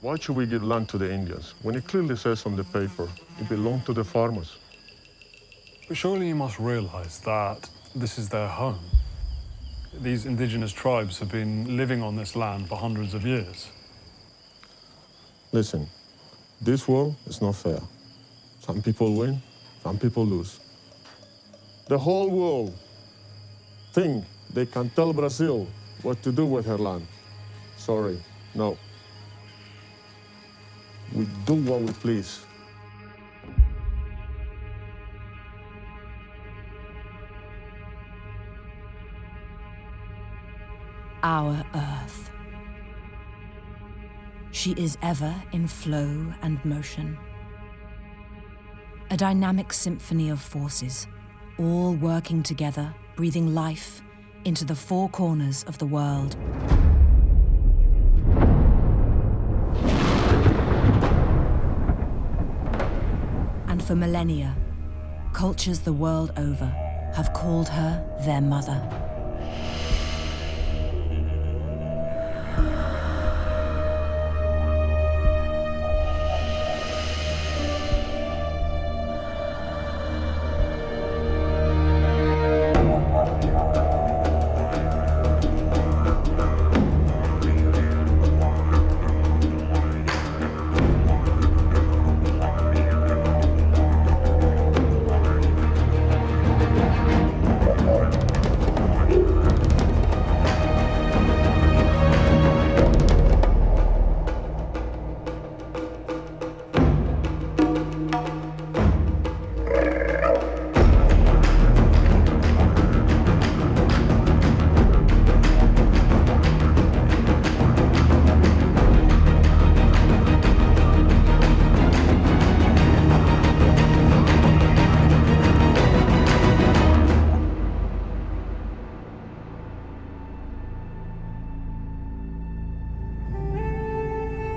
Why should we give land to the Indians when it clearly says on the paper it belonged to the farmers? But surely you must realize that this is their home. These indigenous tribes have been living on this land for hundreds of years. Listen, this world is not fair. Some people win, some people lose. The whole world think they can tell Brazil what to do with her land. Sorry, no. We do what we please. Our Earth. She is ever in flow and motion. A dynamic symphony of forces, all working together, breathing life into the four corners of the world. And for millennia, cultures the world over have called her their mother.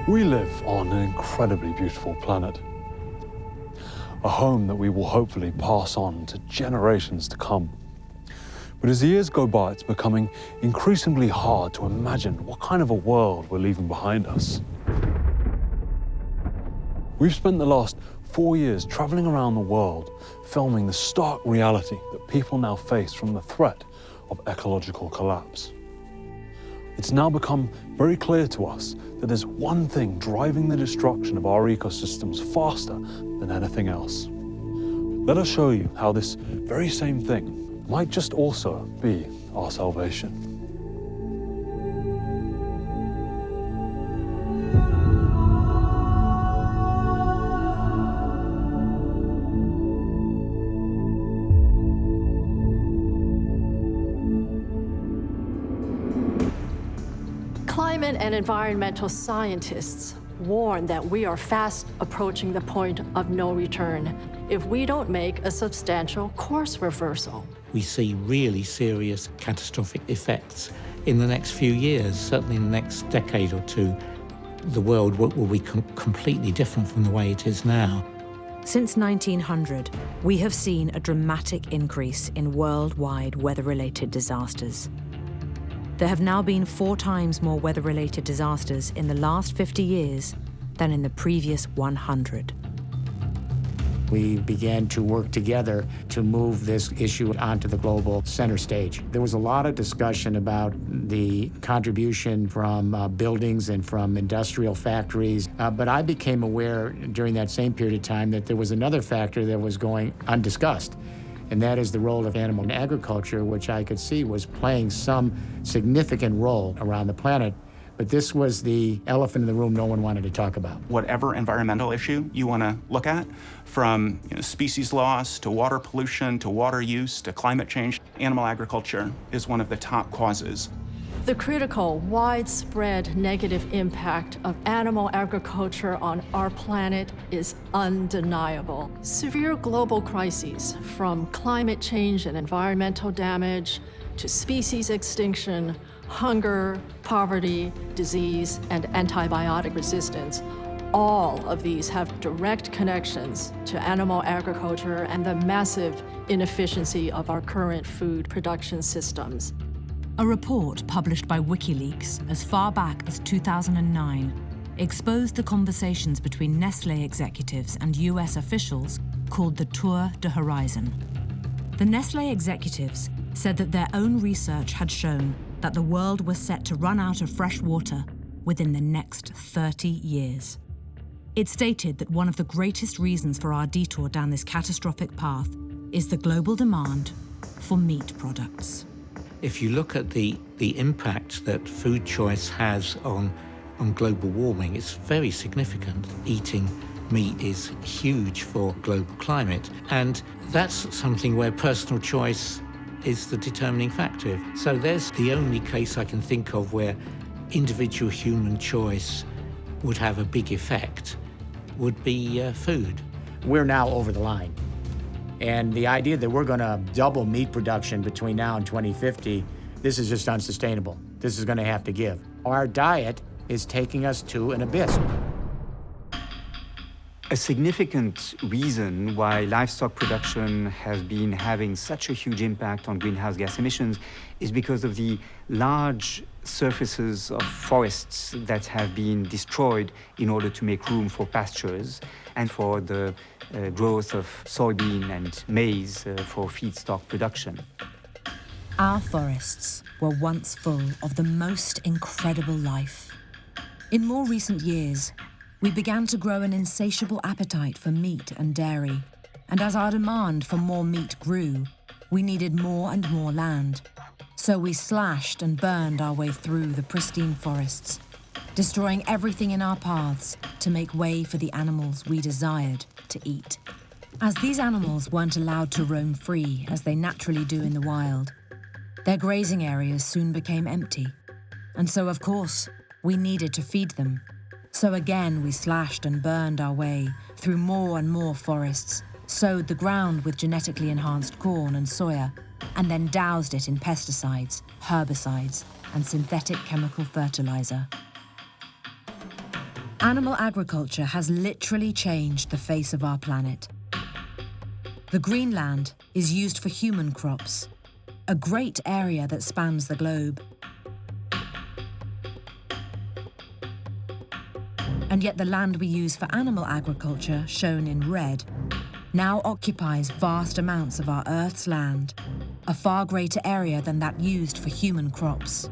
We live on an incredibly beautiful planet. A home that we will hopefully pass on to generations to come. But as the years go by, it's becoming increasingly hard to imagine what kind of a world we're leaving behind us. We've spent the last 4 years traveling around the world, filming the stark reality that people now face from the threat of ecological collapse. It's now become very clear to us that there's one thing driving the destruction of our ecosystems faster than anything else. Let us show you how this very same thing might just also be our salvation. Climate and environmental scientists warn that we are fast approaching the point of no return if we don't make a substantial course reversal. We see really serious catastrophic effects in the next few years, certainly in the next decade or two. The world will be completely different from the way it is now. Since 1900, we have seen a dramatic increase in worldwide weather-related disasters. There have now been 4 times more weather-related disasters in the last 50 years than in the previous 100. We began to work together to move this issue onto the global center stage. There was a lot of discussion about the contribution from buildings and from industrial factories, but I became aware during that same period of time that there was another factor that was going undiscussed, and that is the role of animal agriculture, which I could see was playing some significant role around the planet. But this was the elephant in the room no one wanted to talk about. Whatever environmental issue you want to look at, from species loss to water pollution to water use to climate change, animal agriculture is one of the top causes. The critical, widespread negative impact of animal agriculture on our planet is undeniable. Severe global crises, from climate change and environmental damage to species extinction, hunger, poverty, disease, and antibiotic resistance, all of these have direct connections to animal agriculture and the massive inefficiency of our current food production systems. A report published by WikiLeaks as far back as 2009 exposed the conversations between Nestlé executives and US officials called the Tour de Horizon. The Nestlé executives said that their own research had shown that the world was set to run out of fresh water within the next 30 years. It stated that one of the greatest reasons for our detour down this catastrophic path is the global demand for meat products. If you look at the impact that food choice has on global warming, it's very significant. Eating meat is huge for global climate, and that's something where personal choice is the determining factor. So there's the only case I can think of where individual human choice would have a big effect would be food. We're now over the line. And the idea that we're gonna double meat production between now and 2050, this is just unsustainable. This is gonna have to give. Our diet is taking us to an abyss. A significant reason why livestock production has been having such a huge impact on greenhouse gas emissions is because of the large surfaces of forests that have been destroyed in order to make room for pastures and for the growth of soybean and maize for feedstock production. Our forests were once full of the most incredible life. In more recent years, we began to grow an insatiable appetite for meat and dairy, and as our demand for more meat grew, we needed more and more land. So we slashed and burned our way through the pristine forests, destroying everything in our paths to make way for the animals we desired to eat. As these animals weren't allowed to roam free as they naturally do in the wild, their grazing areas soon became empty. And so, of course, we needed to feed them. So again, we slashed and burned our way through more and more forests, sowed the ground with genetically enhanced corn and soya, and then doused it in pesticides, herbicides, and synthetic chemical fertilizer. Animal agriculture has literally changed the face of our planet. The greenland is used for human crops, a great area that spans the globe. And yet the land we use for animal agriculture, shown in red, now occupies vast amounts of our Earth's land, a far greater area than that used for human crops.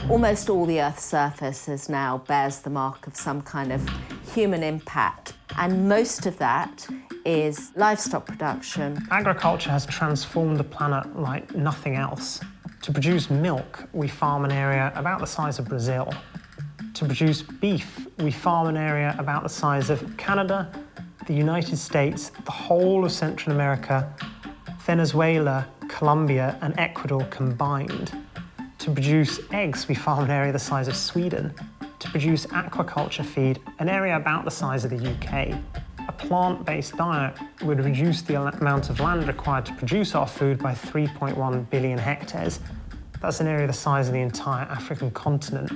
Almost all the Earth's surface now bears the mark of some kind of human impact, and most of that is livestock production. Agriculture has transformed the planet like nothing else. To produce milk, we farm an area about the size of Brazil. To produce beef, we farm an area about the size of Canada, the United States, the whole of Central America, Venezuela, Colombia, and Ecuador combined. To produce eggs, we farm an area the size of Sweden. To produce aquaculture feed, an area about the size of the UK. A plant-based diet would reduce the amount of land required to produce our food by 3.1 billion hectares. That's an area the size of the entire African continent.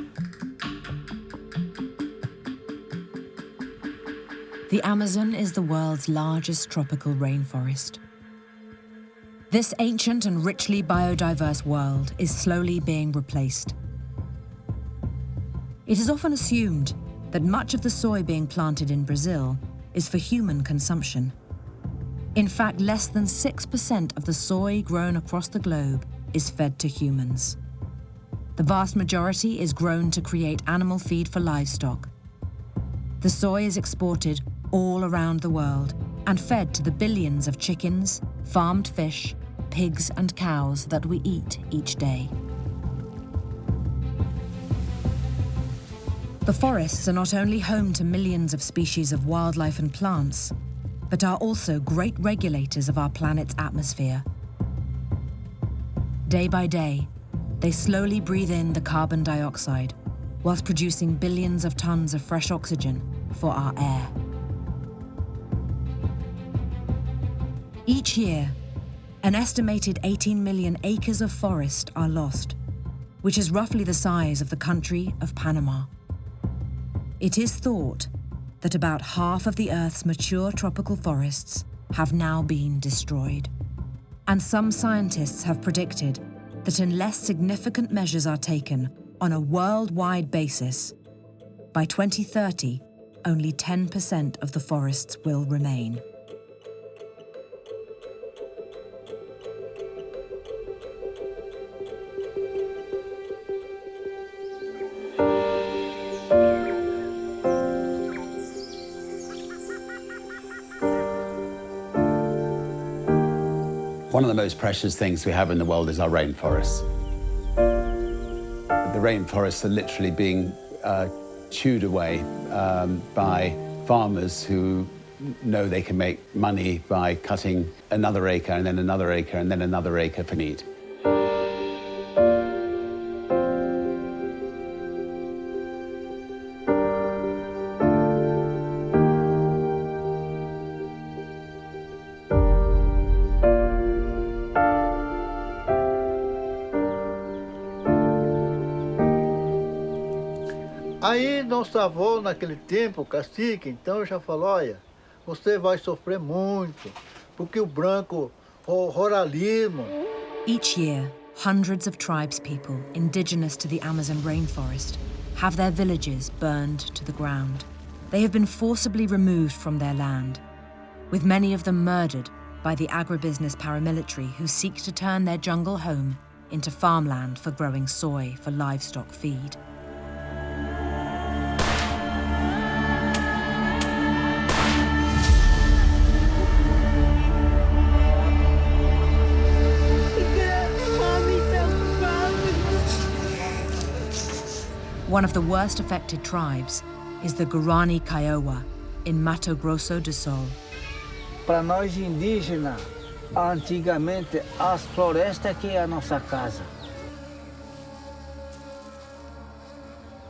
The Amazon is the world's largest tropical rainforest. This ancient and richly biodiverse world is slowly being replaced. It is often assumed that much of the soy being planted in Brazil is for human consumption. In fact, less than 6% of the soy grown across the globe is fed to humans. The vast majority is grown to create animal feed for livestock. The soy is exported all around the world and fed to the billions of chickens, farmed fish, pigs and cows that we eat each day. The forests are not only home to millions of species of wildlife and plants, but are also great regulators of our planet's atmosphere. Day by day, they slowly breathe in the carbon dioxide, whilst producing billions of tons of fresh oxygen for our air. Each year, an estimated 18 million acres of forest are lost, which is roughly the size of the country of Panama. It is thought that about half of the Earth's mature tropical forests have now been destroyed. And some scientists have predicted that unless significant measures are taken, On a worldwide basis, by 2030, only 10% of the forests will remain. One of the most precious things we have in the world is our rainforests. The rainforests are literally being chewed away by farmers who know they can make money by cutting another acre and then another acre and then another acre for meat. Aí nosso avô, naquele tempo, cacique, então já falou, olha, você vai sofrer muito, porque o branco, o ruralismo. Each year, hundreds of tribespeople indigenous to the Amazon rainforest have their villages burned to the ground. They have been forcibly removed from their land, with many of them murdered by the agribusiness paramilitary who seek to turn their jungle home into farmland for growing soy for livestock feed. One of the worst affected tribes is the Guarani Kiowa in Mato Grosso do Sul. Para nós indígenas, antigamente as florestas que é a nossa casa.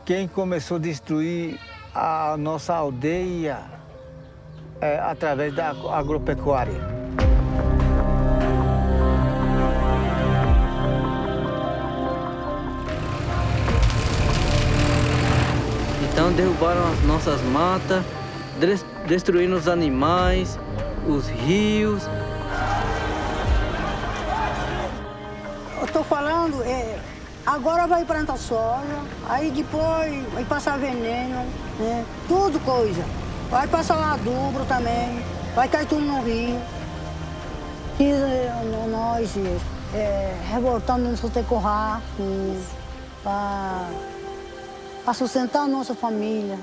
Quem começou a destruir a nossa aldeia é através da agropecuária. Então derrubaram as nossas matas, destruindo os animais, os rios. Eu estou falando, agora vai plantar soja, aí depois vai passar veneno, né? Tudo coisa. Vai passar adubo também, vai cair tudo no rio. E nós revoltando nos terroir para sustentar a nossa família.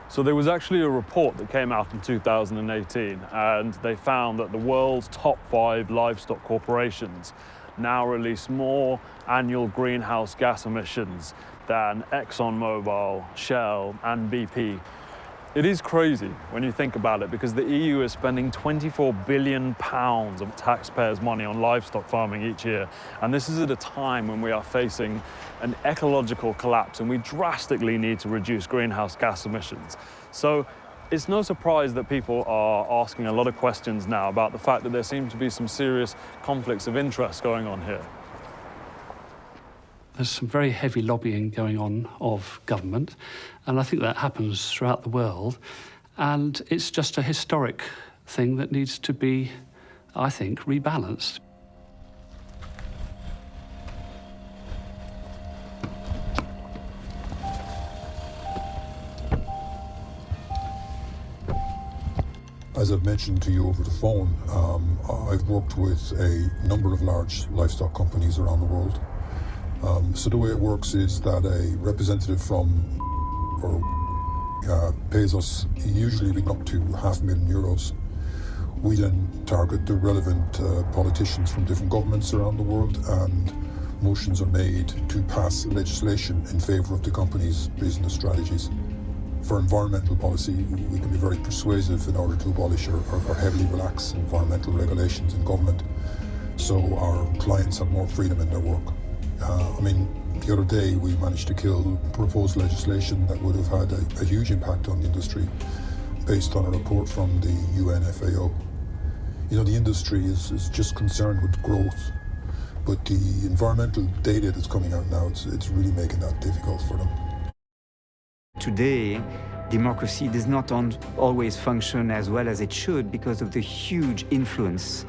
So there was actually a report that came out in 2018, and they found that the world's top 5 livestock corporations now release more annual greenhouse gas emissions than ExxonMobil, Shell, and BP. It is crazy when you think about it, because the EU is spending £24 billion of taxpayers' money on livestock farming each year. And this is at a time when we are facing an ecological collapse and we drastically need to reduce greenhouse gas emissions. So it's no surprise that people are asking a lot of questions now about the fact that there seem to be some serious conflicts of interest going on here. There's some very heavy lobbying going on of government, and I think that happens throughout the world. And it's just a historic thing that needs to be, I think, rebalanced. As I've mentioned to you over the phone, I've worked with a number of large livestock companies around the world. So the way it works is that a representative from pays us usually up to €500,000. We then target the relevant politicians from different governments around the world, and motions are made to pass legislation in favour of the company's business strategies. For environmental policy, we can be very persuasive in order to abolish or heavily relax environmental regulations in government, so our clients have more freedom in their work. The other day we managed to kill proposed legislation that would have had a huge impact on the industry based on a report from the UN FAO. You know, the industry is just concerned with growth, but the environmental data that's coming out now, it's really making that difficult for them. Today, democracy does not always function as well as it should because of the huge influence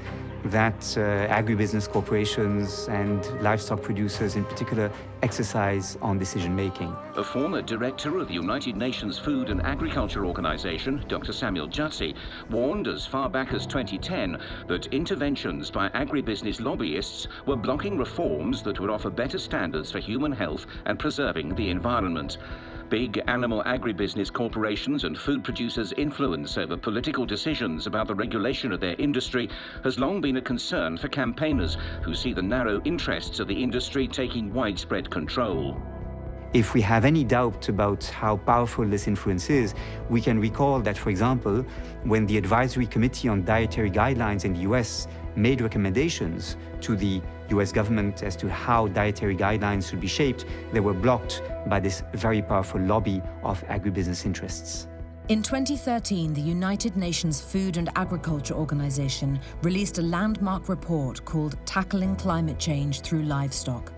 that agribusiness corporations and livestock producers in particular exercise on decision-making. A former director of the United Nations Food and Agriculture Organization, Dr. Samuel Jutzi, warned as far back as 2010 that interventions by agribusiness lobbyists were blocking reforms that would offer better standards for human health and preserving the environment. Big animal agribusiness corporations and food producers' influence over political decisions about the regulation of their industry has long been a concern for campaigners who see the narrow interests of the industry taking widespread control. If we have any doubt about how powerful this influence is, we can recall that, for example, when the Advisory Committee on Dietary Guidelines in the US made recommendations to the US government as to how dietary guidelines should be shaped, they were blocked by this very powerful lobby of agribusiness interests. In 2013, the United Nations Food and Agriculture Organization released a landmark report called Tackling Climate Change Through Livestock.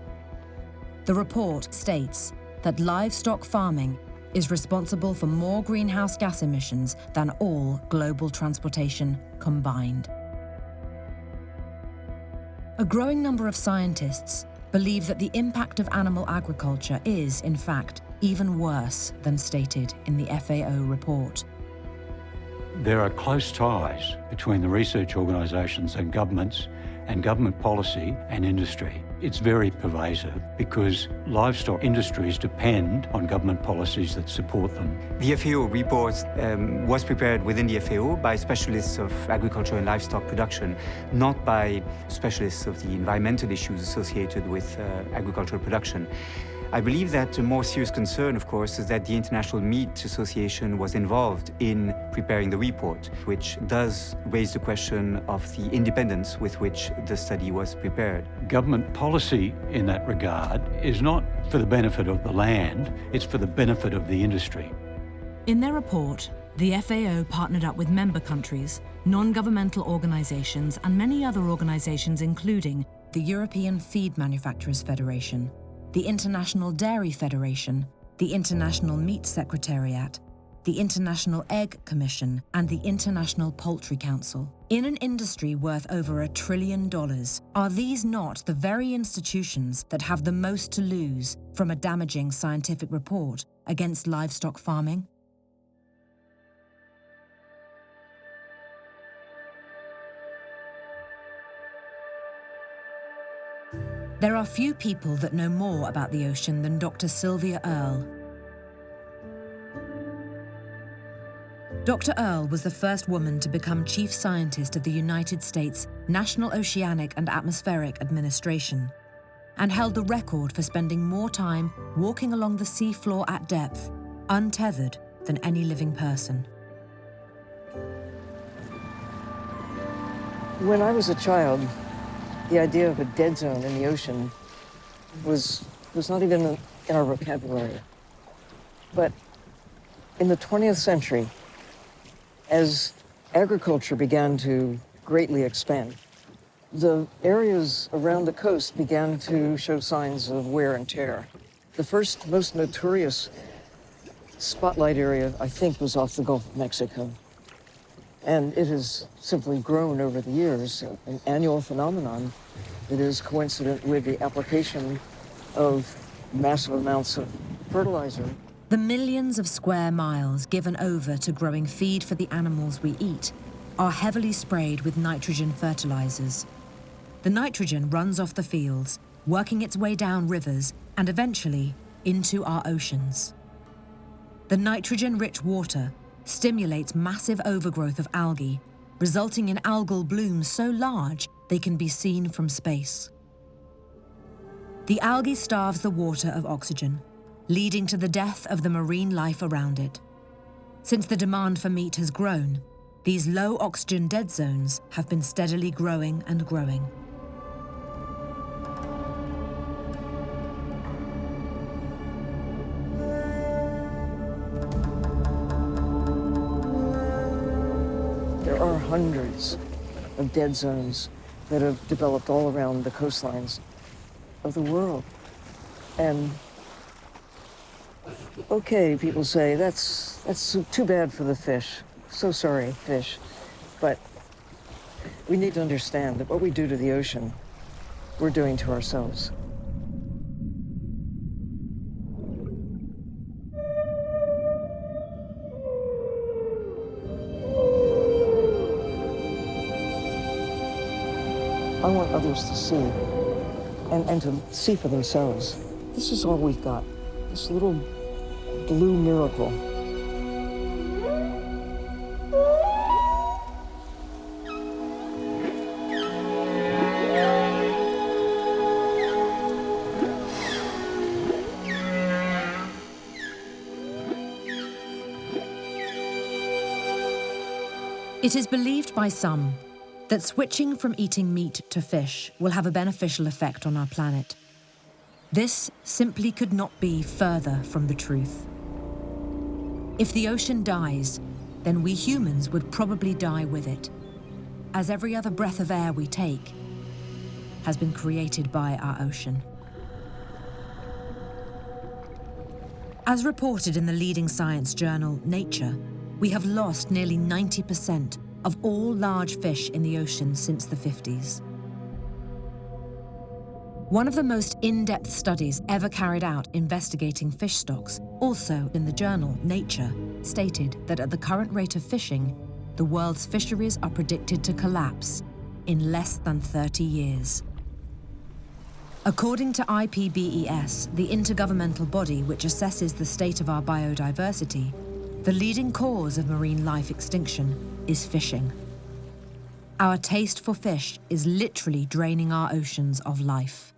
The report states that livestock farming is responsible for more greenhouse gas emissions than all global transportation combined. A growing number of scientists believe that the impact of animal agriculture is, in fact, even worse than stated in the FAO report. There are close ties between the research organisations and government policy and industry. It's very pervasive because livestock industries depend on government policies that support them. The FAO report was prepared within the FAO by specialists of agriculture and livestock production, not by specialists of the environmental issues associated with agricultural production. I believe that a more serious concern, of course, is that the International Meat Association was involved in preparing the report, which does raise the question of the independence with which the study was prepared. Government policy in that regard is not for the benefit of the land, it's for the benefit of the industry. In their report, the FAO partnered up with member countries, non-governmental organisations and many other organisations including the European Feed Manufacturers Federation, the International Dairy Federation, the International Meat Secretariat, the International Egg Commission, and the International Poultry Council. In an industry worth over $1 trillion, are these not the very institutions that have the most to lose from a damaging scientific report against livestock farming? There are few people that know more about the ocean than Dr. Sylvia Earle. Dr. Earle was the first woman to become chief scientist of the United States National Oceanic and Atmospheric Administration, and held the record for spending more time walking along the seafloor at depth, untethered, than any living person. When I was a child, the idea of a dead zone in the ocean was not even in our vocabulary. But in the 20th century, as agriculture began to greatly expand, the areas around the coast began to show signs of wear and tear. The first, most notorious spotlight area, I think, was off the Gulf of Mexico. And it has simply grown over the years, an annual phenomenon that is coincident with the application of massive amounts of fertilizer. The millions of square miles given over to growing feed for the animals we eat are heavily sprayed with nitrogen fertilizers. The nitrogen runs off the fields, working its way down rivers and eventually into our oceans. The nitrogen-rich water stimulates massive overgrowth of algae, resulting in algal blooms so large they can be seen from space. The algae starves the water of oxygen, leading to the death of the marine life around it. Since the demand for meat has grown, these low-oxygen dead zones have been steadily growing and growing. There are hundreds of dead zones that have developed all around the coastlines of the world. And okay, people say, that's too bad for the fish. So sorry, fish. But We need to understand that what we do to the ocean, we're doing to ourselves. I want others to see and to see for themselves. This is all we've got, this little blue miracle. It is believed by some that switching from eating meat to fish will have a beneficial effect on our planet. This simply could not be further from the truth. If the ocean dies, then we humans would probably die with it, as every other breath of air we take has been created by our ocean. As reported in the leading science journal, Nature, we have lost nearly 90% of all large fish in the ocean since the 50s. One of the most in-depth studies ever carried out investigating fish stocks, also in the journal Nature, stated that at the current rate of fishing, the world's fisheries are predicted to collapse in less than 30 years. According to IPBES, the intergovernmental body which assesses the state of our biodiversity, the leading cause of marine life extinction is fishing. Our taste for fish is literally draining our oceans of life.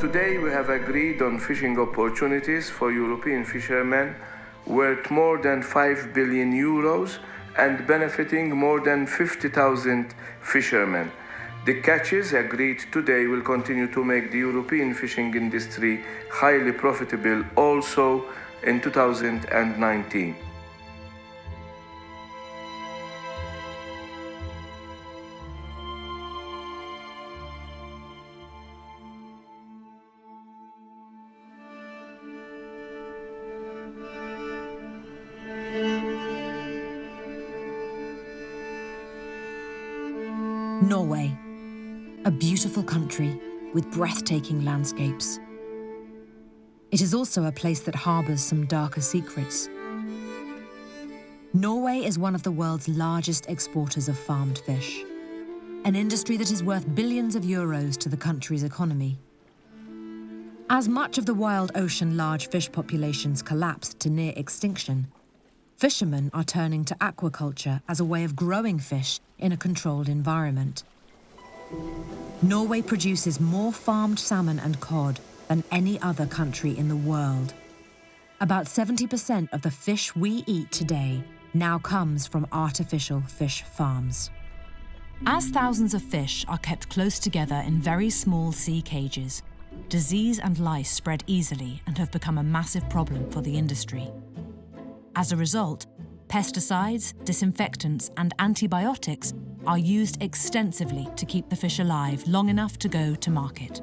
Today we have agreed on fishing opportunities for European fishermen worth more than 5 billion euros and benefiting more than 50,000 fishermen. The catches agreed today will continue to make the European fishing industry highly profitable also in 2019. Norway, a beautiful country with breathtaking landscapes. It is also a place that harbours some darker secrets. Norway is one of the world's largest exporters of farmed fish, an industry that is worth billions of euros to the country's economy. As much of the wild ocean large fish populations collapsed to near extinction, fishermen are turning to aquaculture as a way of growing fish in a controlled environment. Norway produces more farmed salmon and cod than any other country in the world. About 70% of the fish we eat today now comes from artificial fish farms. As thousands of fish are kept close together in very small sea cages, disease and lice spread easily and have become a massive problem for the industry. As a result, pesticides, disinfectants, and antibiotics are used extensively to keep the fish alive long enough to go to market.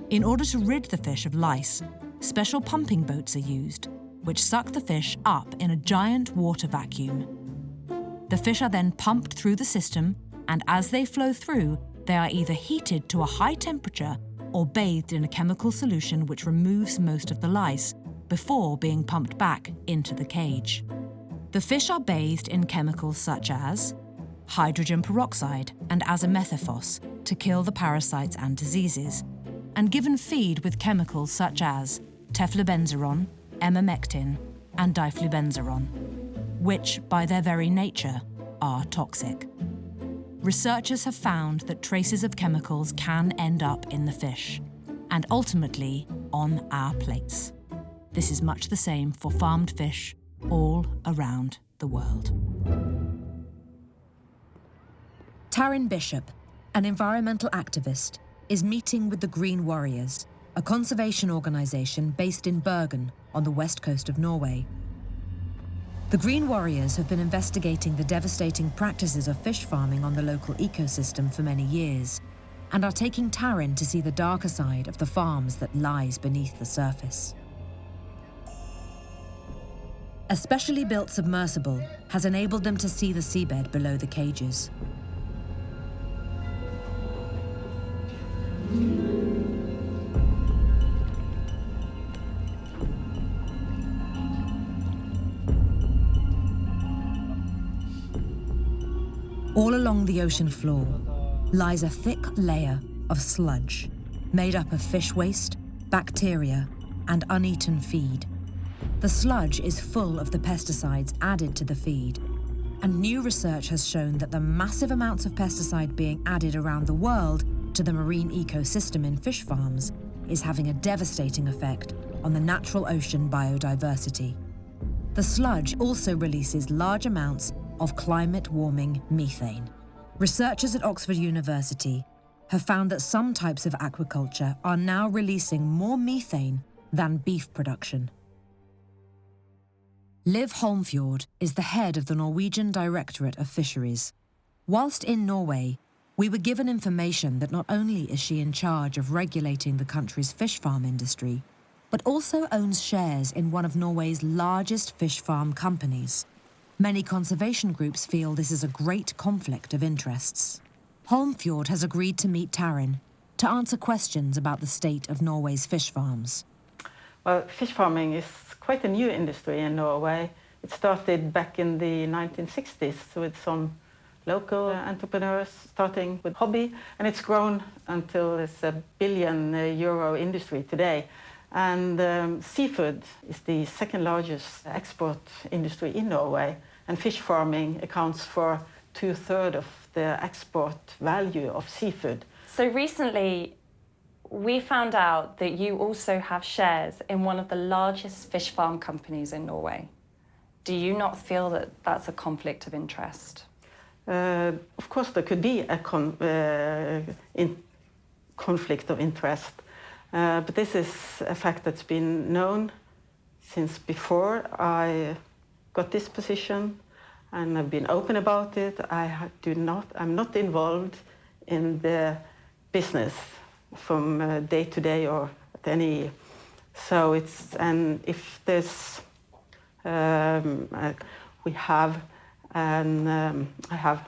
In order to rid the fish of lice, special pumping boats are used, which suck the fish up in a giant water vacuum. The fish are then pumped through the system and as they flow through, they are either heated to a high temperature or bathed in a chemical solution which removes most of the lice before being pumped back into the cage. The fish are bathed in chemicals such as hydrogen peroxide and azomethylphos to kill the parasites and diseases, and given feed with chemicals such as teflubenzuron, emamectin, and diflubenzuron, which, by their very nature, are toxic. Researchers have found that traces of chemicals can end up in the fish, and ultimately on our plates. This is much the same for farmed fish all around the world. Taryn Bishop, an environmental activist, is meeting with the Green Warriors, a conservation organisation based in Bergen on the west coast of Norway. The Green Warriors have been investigating the devastating practices of fish farming on the local ecosystem for many years, and are taking Taryn to see the darker side of the farms that lies beneath the surface. A specially built submersible has enabled them to see the seabed below the cages. All along the ocean floor lies a thick layer of sludge made up of fish waste, bacteria, and uneaten feed. The sludge is full of the pesticides added to the feed, and new research has shown that the massive amounts of pesticide being added around the world to the marine ecosystem in fish farms is having a devastating effect on the natural ocean biodiversity. The sludge also releases large amounts of climate-warming methane. Researchers at Oxford University have found that some types of aquaculture are now releasing more methane than beef production. Liv Holmfjord is the head of the Norwegian Directorate of Fisheries. Whilst in Norway, we were given information that not only is she in charge of regulating the country's fish farm industry, but also owns shares in one of Norway's largest fish farm companies. Many conservation groups feel this is a great conflict of interests. Holmfjord has agreed to meet Taryn to answer questions about the state of Norway's fish farms. Well, fish farming is quite a new industry in Norway. It started back in the 1960s with some local entrepreneurs starting with hobby, and it's grown until it's a €1 billion industry today. And seafood is the second largest export industry in Norway, and fish farming accounts for 2/3 of the export value of seafood. So recently, we found out that you also have shares in one of the largest fish farm companies in Norway. Do you not feel that that's a conflict of interest? Of course, there could be a conflict of interest, but this is a fact that's been known since before I got this position, and I've been open about it. I'm not involved in the business from day to day or at any. So it's, and if there's, we have, and I have.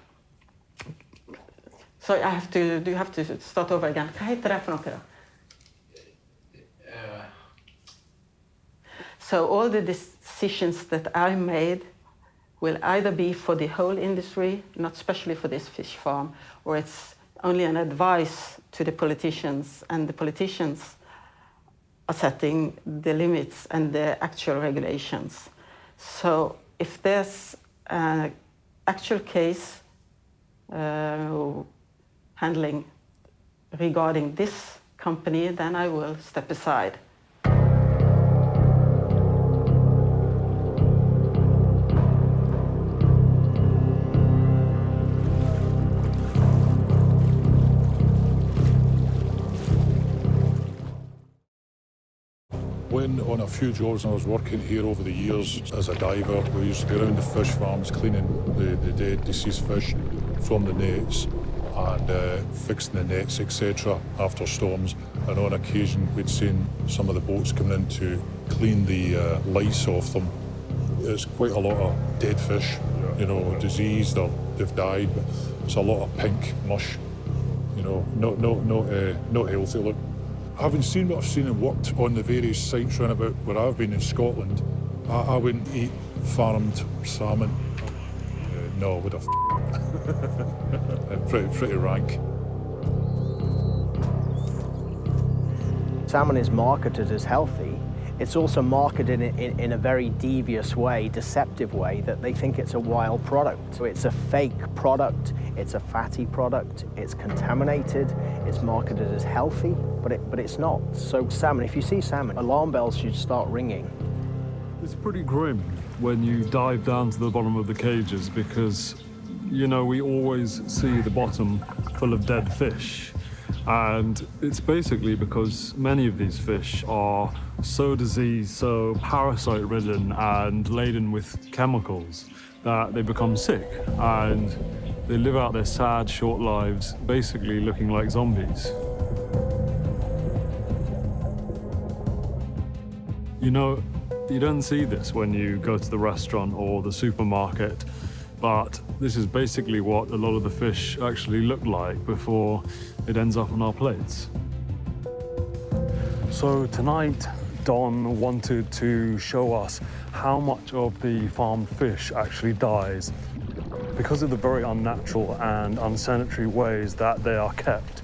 Sorry, I have to. Do you have to start over again? Hva heter det for noe da? So all the decisions that I made will either be for the whole industry, not especially for this fish farm, or it's only an advice to the politicians, and the politicians are setting the limits and the actual regulations. So if there's an actual case handling regarding this company, then I will step aside. When on a few jobs I was working here over the years as a diver, we used to be around the fish farms cleaning the dead, deceased fish from the nets and fixing the nets, etc. after storms. And on occasion we'd seen some of the boats coming in to clean the lice off them. It's quite a lot of dead fish, you know, diseased or they've died. It's a lot of pink mush, you know, not healthy look. Having seen what I've seen and worked on the various sites round about where I've been in Scotland, I wouldn't eat farmed salmon. No, I would have. Pretty rank. Salmon is marketed as healthy. It's also marketed in a very devious way, deceptive way, that they think it's a wild product. So it's a fake product, it's a fatty product, it's contaminated, it's marketed as healthy, but it's not. So salmon, if you see salmon, alarm bells should start ringing. It's pretty grim when you dive down to the bottom of the cages because, you know, we always see the bottom full of dead fish. And it's basically because many of these fish are so diseased, so parasite-ridden and laden with chemicals that they become sick and they live out their sad, short lives, basically looking like zombies. You know, you don't see this when you go to the restaurant or the supermarket, but this is basically what a lot of the fish actually look like before it ends up on our plates. So tonight, Don wanted to show us how much of the farmed fish actually dies because of the very unnatural and unsanitary ways that they are kept.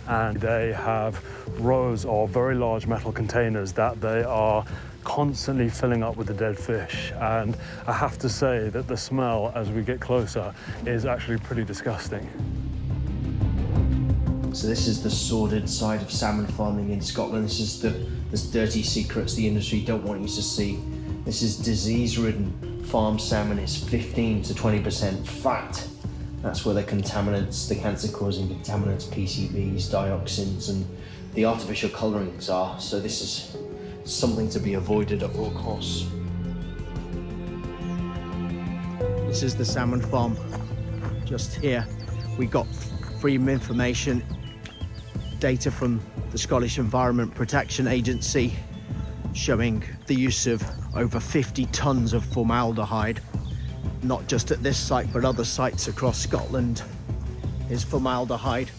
And they have rows of very large metal containers that they are constantly filling up with the dead fish. And I have to say that the smell as we get closer is actually pretty disgusting. So this is the sordid side of salmon farming in Scotland. This is the dirty secrets the industry don't want you to see. This is disease-ridden farmed salmon. It's 15 to 20% fat. That's where the contaminants, the cancer-causing contaminants, PCBs, dioxins, and the artificial colorings are. So this is something to be avoided at all costs. This is the salmon farm just here. We got freedom information, data from the Scottish Environment Protection Agency showing the use of over 50 tons of formaldehyde, not just at this site but other sites across Scotland. Is formaldehyde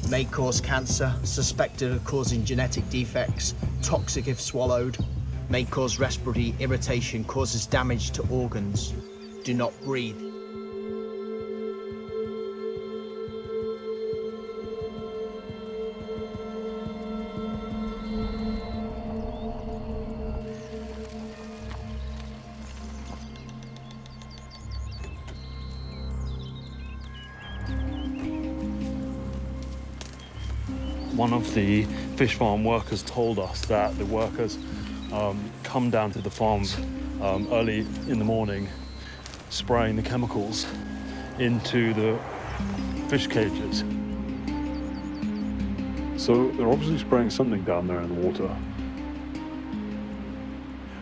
may cause cancer, suspected of causing genetic defects, toxic if swallowed, may cause respiratory irritation, causes damage to organs. Do not breathe. One of the fish farm workers told us that the workers come down to the farm early in the morning, spraying the chemicals into the fish cages. So they're obviously spraying something down there in the water.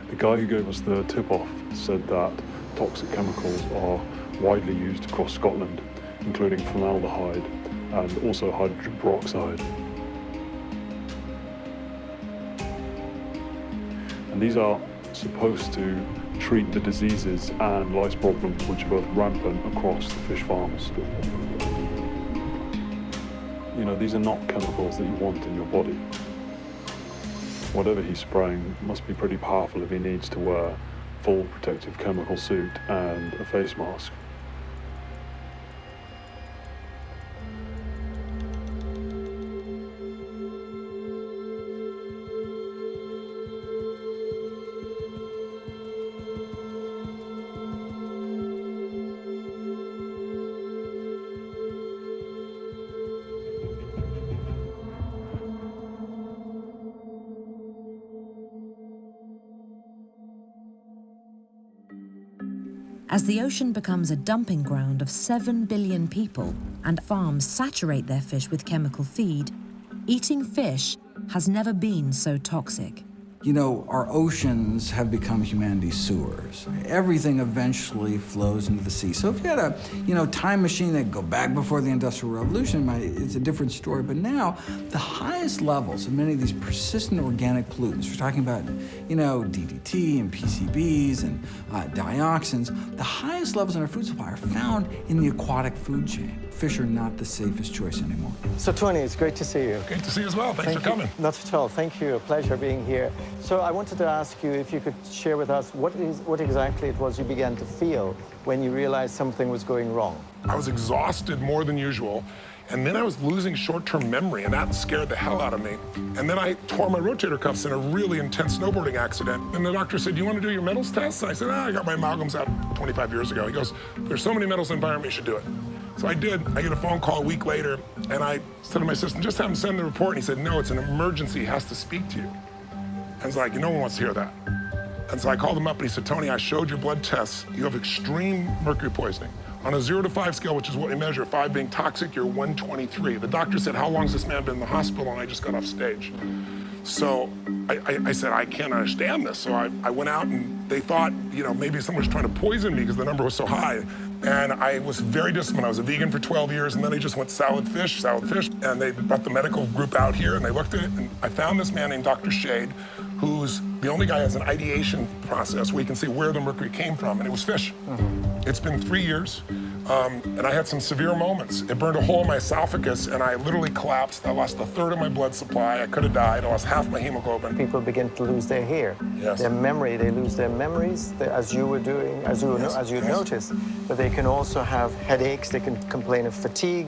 The guy who gave us the tip-off said that toxic chemicals are widely used across Scotland, including formaldehyde and also hydrogen peroxide. And these are supposed to treat the diseases and lice problems which are both rampant across the fish farms. You know, these are not chemicals that you want in your body. Whatever he's spraying must be pretty powerful if he needs to wear a full protective chemical suit and a face mask. As the ocean becomes a dumping ground of 7 billion people and farms saturate their fish with chemical feed, eating fish has never been so toxic. You know, our oceans have become humanity's sewers. Everything eventually flows into the sea. So if you had a, time machine that could go back before the Industrial Revolution, it's a different story. But now, the highest levels of many of these persistent organic pollutants, we're talking about, DDT and PCBs and dioxins, the highest levels in our food supply are found in the aquatic food chain. fish are not the safest choice anymore. So Tony, it's great to see you. Great to see you as well. Thanks for coming. Not at all. Thank you. A pleasure being here. So I wanted to ask you if you could share with us what exactly it was you began to feel when you realized something was going wrong. I was exhausted more than usual. And then I was losing short-term memory, and that scared the hell out of me. And then I tore my rotator cuffs in a really intense snowboarding accident. And the doctor said, "Do you want to do your metals test?" And I said, I got my amalgams out 25 years ago. He goes, "There's so many metals in the environment, you should do it." So I did. I get a phone call a week later, and I said to my assistant, "Just have him send the report." And he said, "No, it's an emergency. He has to speak to you." I was like, "No one wants to hear that." And so I called him up, and he said, "Tony, I showed your blood tests. You have extreme mercury poisoning. On a 0 to 5 scale, which is what we measure, 5 being toxic, you're 123. The doctor said, how long has this man been in the hospital? And I just got off stage. So I said, I can't understand this. So I went out, and they thought, maybe someone was trying to poison me because the number was so high. And I was very disciplined. I was a vegan for 12 years, and then I just went salad fish. And they brought the medical group out here, and they looked at it, and I found this man named Dr. Shade, who's the only guy who has an ideation process where you can see where the mercury came from, and it was fish. It's been 3 years, and I had some severe moments. It burned a hole in my esophagus, and I literally collapsed. I lost a third of my blood supply. I could have died. I lost half my hemoglobin. People begin to lose their hair, their memory. They lose their memories, as you were doing, as you noticed. But they can also have headaches. They can complain of fatigue.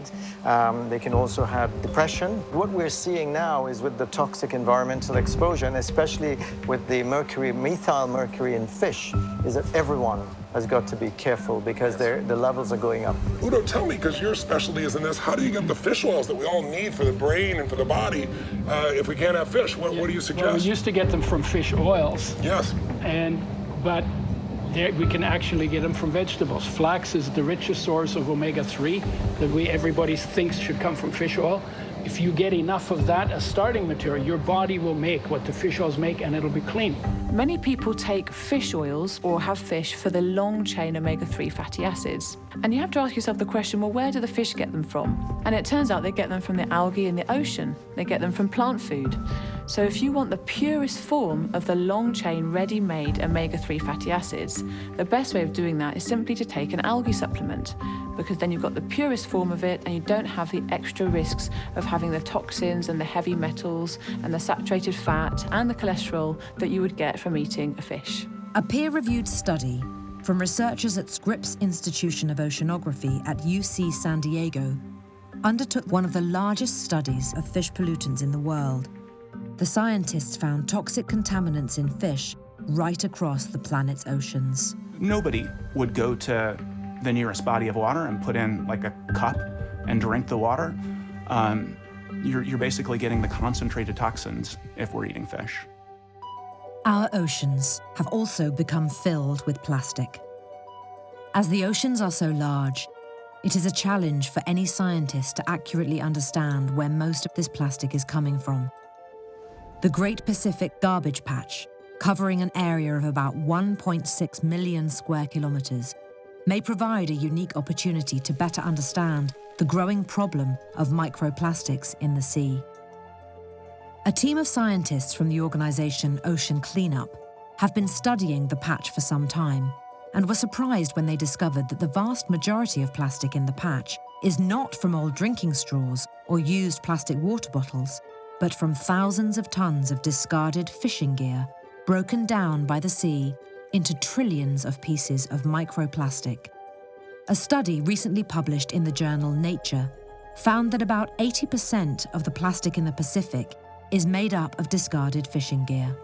They can also have depression. What we're seeing now is with the toxic environmental exposure, and especially with the methyl mercury in fish, is that everyone has got to be careful because the levels are going up. Udo, tell me, because your specialty is in this, how do you get the fish oils that we all need for the brain and for the body if we can't have fish? What do you suggest? Well, we used to get them from fish oils. Yes. But we can actually get them from vegetables. Flax is the richest source of omega-3 that everybody thinks should come from fish oil. If you get enough of that as starting material, your body will make what the fish oils make, and it'll be clean. Many people take fish oils or have fish for the long-chain omega-3 fatty acids. And you have to ask yourself the question, well, where do the fish get them from? And it turns out they get them from the algae in the ocean. They get them from plant food. So if you want the purest form of the long-chain, ready-made omega-3 fatty acids, the best way of doing that is simply to take an algae supplement, because then you've got the purest form of it and you don't have the extra risks of having the toxins and the heavy metals and the saturated fat and the cholesterol that you would get from eating a fish. A peer-reviewed study from researchers at Scripps Institution of Oceanography at UC San Diego undertook one of the largest studies of fish pollutants in the world. The scientists found toxic contaminants in fish right across the planet's oceans. Nobody would go to the nearest body of water and put in like a cup and drink the water. You're basically getting the concentrated toxins if we're eating fish. Our oceans have also become filled with plastic. As the oceans are so large, it is a challenge for any scientist to accurately understand where most of this plastic is coming from. The Great Pacific Garbage Patch, covering an area of about 1.6 million square kilometers, may provide a unique opportunity to better understand the growing problem of microplastics in the sea. A team of scientists from the organization Ocean Cleanup have been studying the patch for some time and were surprised when they discovered that the vast majority of plastic in the patch is not from old drinking straws or used plastic water bottles, but from thousands of tons of discarded fishing gear broken down by the sea into trillions of pieces of microplastic. A study recently published in the journal Nature found that about 80% of the plastic in the Pacific is made up of discarded fishing gear.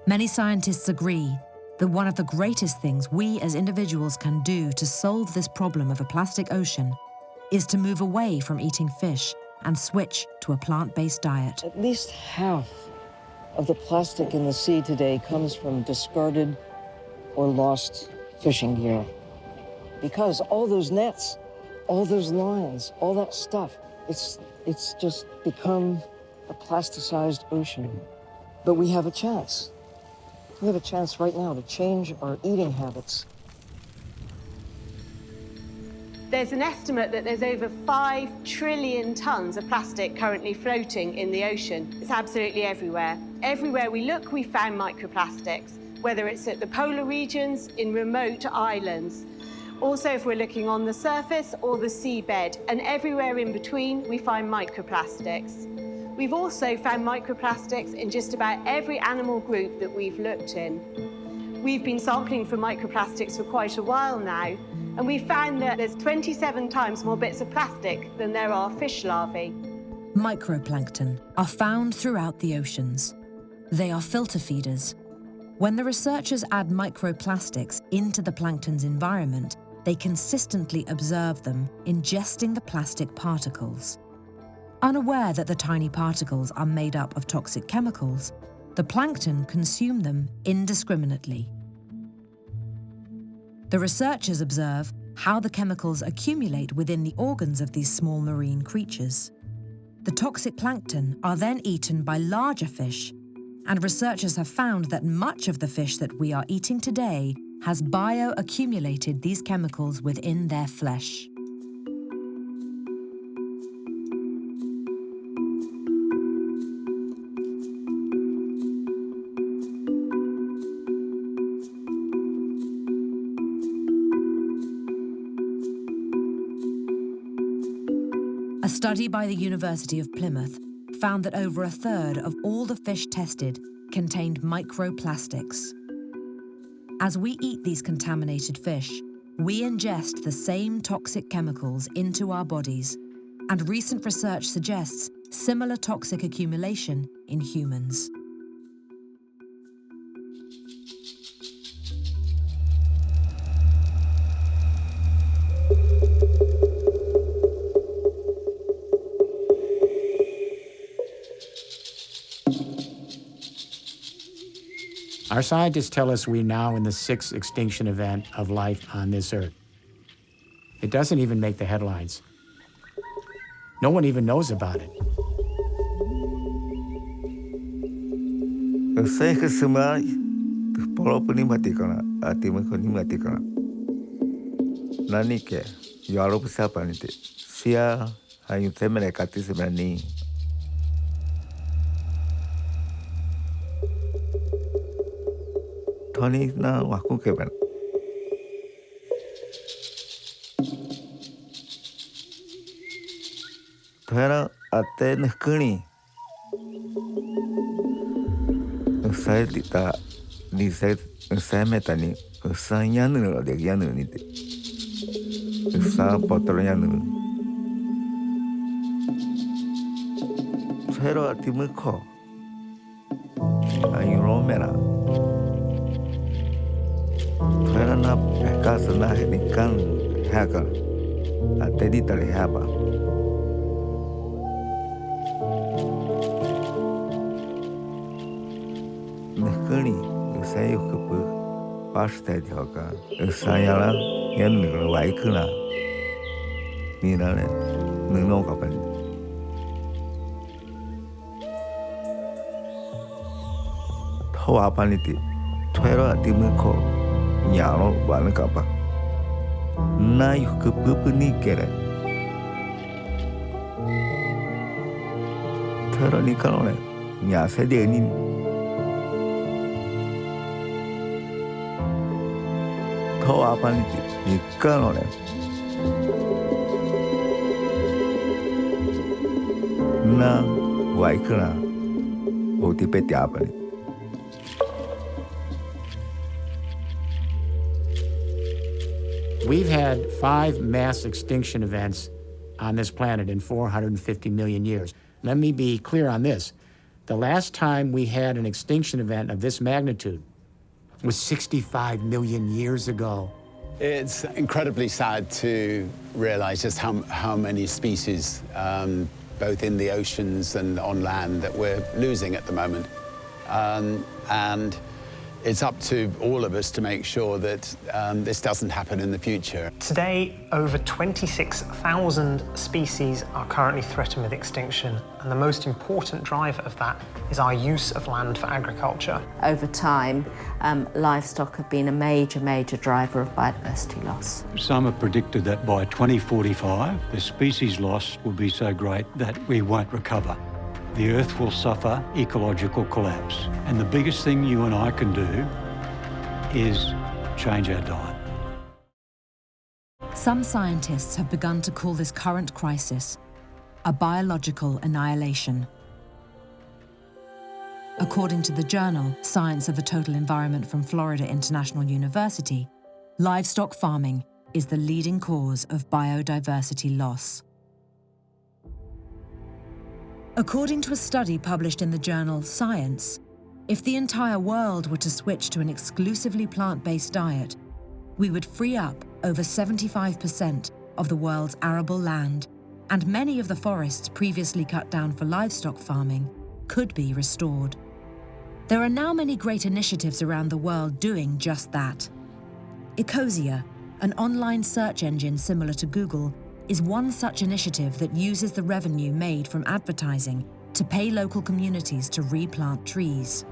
Many scientists agree that one of the greatest things we as individuals can do to solve this problem of a plastic ocean is to move away from eating fish and switch to a plant-based diet. At least half of the plastic in the sea today comes from discarded or lost fishing gear. Because all those nets, all those lines, all that stuff, it's just become a plasticized ocean. But we have a chance. We have a chance right now to change our eating habits. There's an estimate that there's over 5 trillion tons of plastic currently floating in the ocean. It's absolutely everywhere. Everywhere we look, we found microplastics, whether it's at the polar regions, in remote islands, Also, if we're looking on the surface or the seabed, and everywhere in between, we find microplastics. We've also found microplastics in just about every animal group that we've looked in. We've been sampling for microplastics for quite a while now, and we found that there's 27 times more bits of plastic than there are fish larvae. Microplankton are found throughout the oceans. They are filter feeders. When the researchers add microplastics into the plankton's environment, they consistently observe them ingesting the plastic particles. Unaware that the tiny particles are made up of toxic chemicals, the plankton consume them indiscriminately. The researchers observe how the chemicals accumulate within the organs of these small marine creatures. The toxic plankton are then eaten by larger fish, and researchers have found that much of the fish that we are eating today has bioaccumulated these chemicals within their flesh. A study by the University of Plymouth found that over a third of all the fish tested contained microplastics. As we eat these contaminated fish, we ingest the same toxic chemicals into our bodies, and recent research suggests similar toxic accumulation in humans. Our scientists tell us we're now in the 6th extinction event of life on this Earth. It doesn't even make the headlines. No one even knows about it. Saya kesemua walaupun ni mati kena, hati mereka ni mati kena. Nani ke? Jauh siapa ni? Sia hanya semene kati sebenarnya. Tony na waku keban. Thera ate nekuni. Saya tidak ni saya metani. Saya nyanu ada nyanu ni. Saya potong nyanu. Thera ati meko. Ayu romera. Thera na pekas na henikan haka. Ate di tali haba. Nekuni saya kepe pasta di haka. Saya lah yang negara waikna. Ni nane nenong kapan. Tahu apa ni ti? Thera ati meko. Nyalo balik apa? Naik ke penikir. Terus ni kalau ni nyasa dia ni. Tahu apa ni? Ni kalau ni. Na, waikna. Bukti peti apa ni? We've had 5 mass extinction events on this planet in 450 million years. Let me be clear on this. The last time we had an extinction event of this magnitude was 65 million years ago. It's incredibly sad to realize just how many species, both in the oceans and on land, that we're losing at the moment. And it's up to all of us to make sure that this doesn't happen in the future. Today, over 26,000 species are currently threatened with extinction, and the most important driver of that is our use of land for agriculture. Over time, livestock have been a major driver of biodiversity loss. Some have predicted that by 2045, the species loss will be so great that we won't recover. The Earth will suffer ecological collapse. And the biggest thing you and I can do is change our diet. Some scientists have begun to call this current crisis a biological annihilation. According to the journal Science of the Total Environment from Florida International University, livestock farming is the leading cause of biodiversity loss. According to a study published in the journal Science, if the entire world were to switch to an exclusively plant-based diet, we would free up over 75% of the world's arable land, and many of the forests previously cut down for livestock farming could be restored. There are now many great initiatives around the world doing just that. Ecosia, an online search engine similar to Google, is one such initiative that uses the revenue made from advertising to pay local communities to replant trees.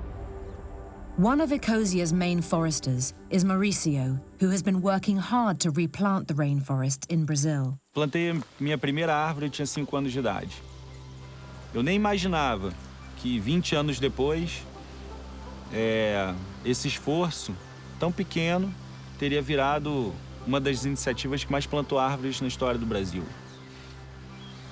One of Ecosia's main foresters is Mauricio, who has been working hard to replant the rainforest in Brazil. Plantei minha primeira árvore, eu tinha 5 anos de idade. Eu nem imaginava que 20 anos depois, esse esforço tão pequeno teria virado uma das iniciativas que mais plantou árvores na história do Brasil.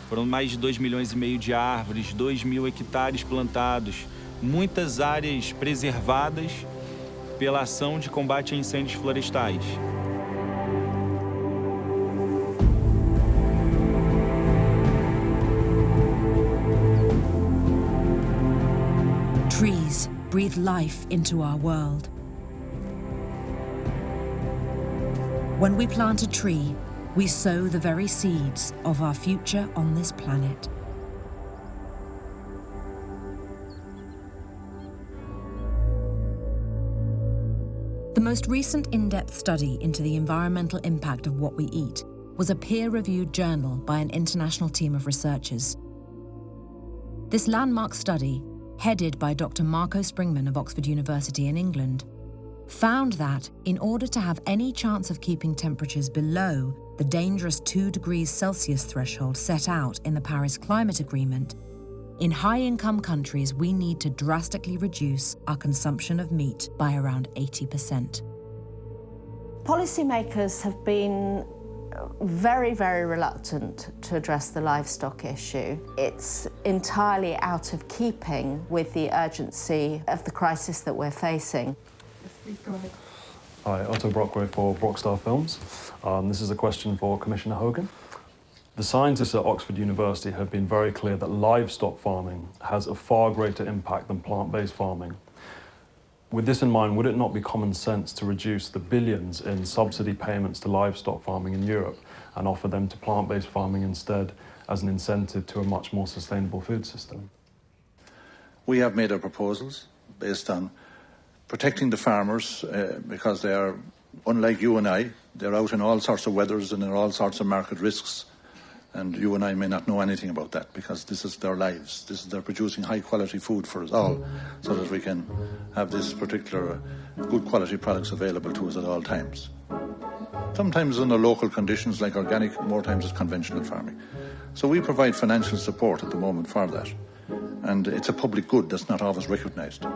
Foram mais de 2,5 milhões de árvores, 2.000 hectares plantados, muitas áreas preservadas pela ação de combate a incêndios florestais. Trees breathe life into our world. When we plant a tree, we sow the very seeds of our future on this planet. The most recent in-depth study into the environmental impact of what we eat was a peer-reviewed journal by an international team of researchers. This landmark study, headed by Dr. Marco Springman of Oxford University in England, found that in order to have any chance of keeping temperatures below the dangerous 2 degrees Celsius threshold set out in the Paris Climate Agreement, in high-income countries, we need to drastically reduce our consumption of meat by around 80%. Policymakers have been very, very reluctant to address the livestock issue. It's entirely out of keeping with the urgency of the crisis that we're facing. Hi, Otto Brockway for Brockstar Films. This is a question for Commissioner Hogan. The scientists at Oxford University have been very clear that livestock farming has a far greater impact than plant-based farming. With this in mind, would it not be common sense to reduce the billions in subsidy payments to livestock farming in Europe and offer them to plant-based farming instead as an incentive to a much more sustainable food system? We have made our proposals based on protecting the farmers because they are, unlike you and I, they're out in all sorts of weathers and in all sorts of market risks. And you and I may not know anything about that because this is their lives. They're producing high quality food for us all so that we can have this particular good quality products available to us at all times. Sometimes under local conditions like organic, more times it's conventional farming. So we provide financial support at the moment for that. And it's a public good that's not always recognised.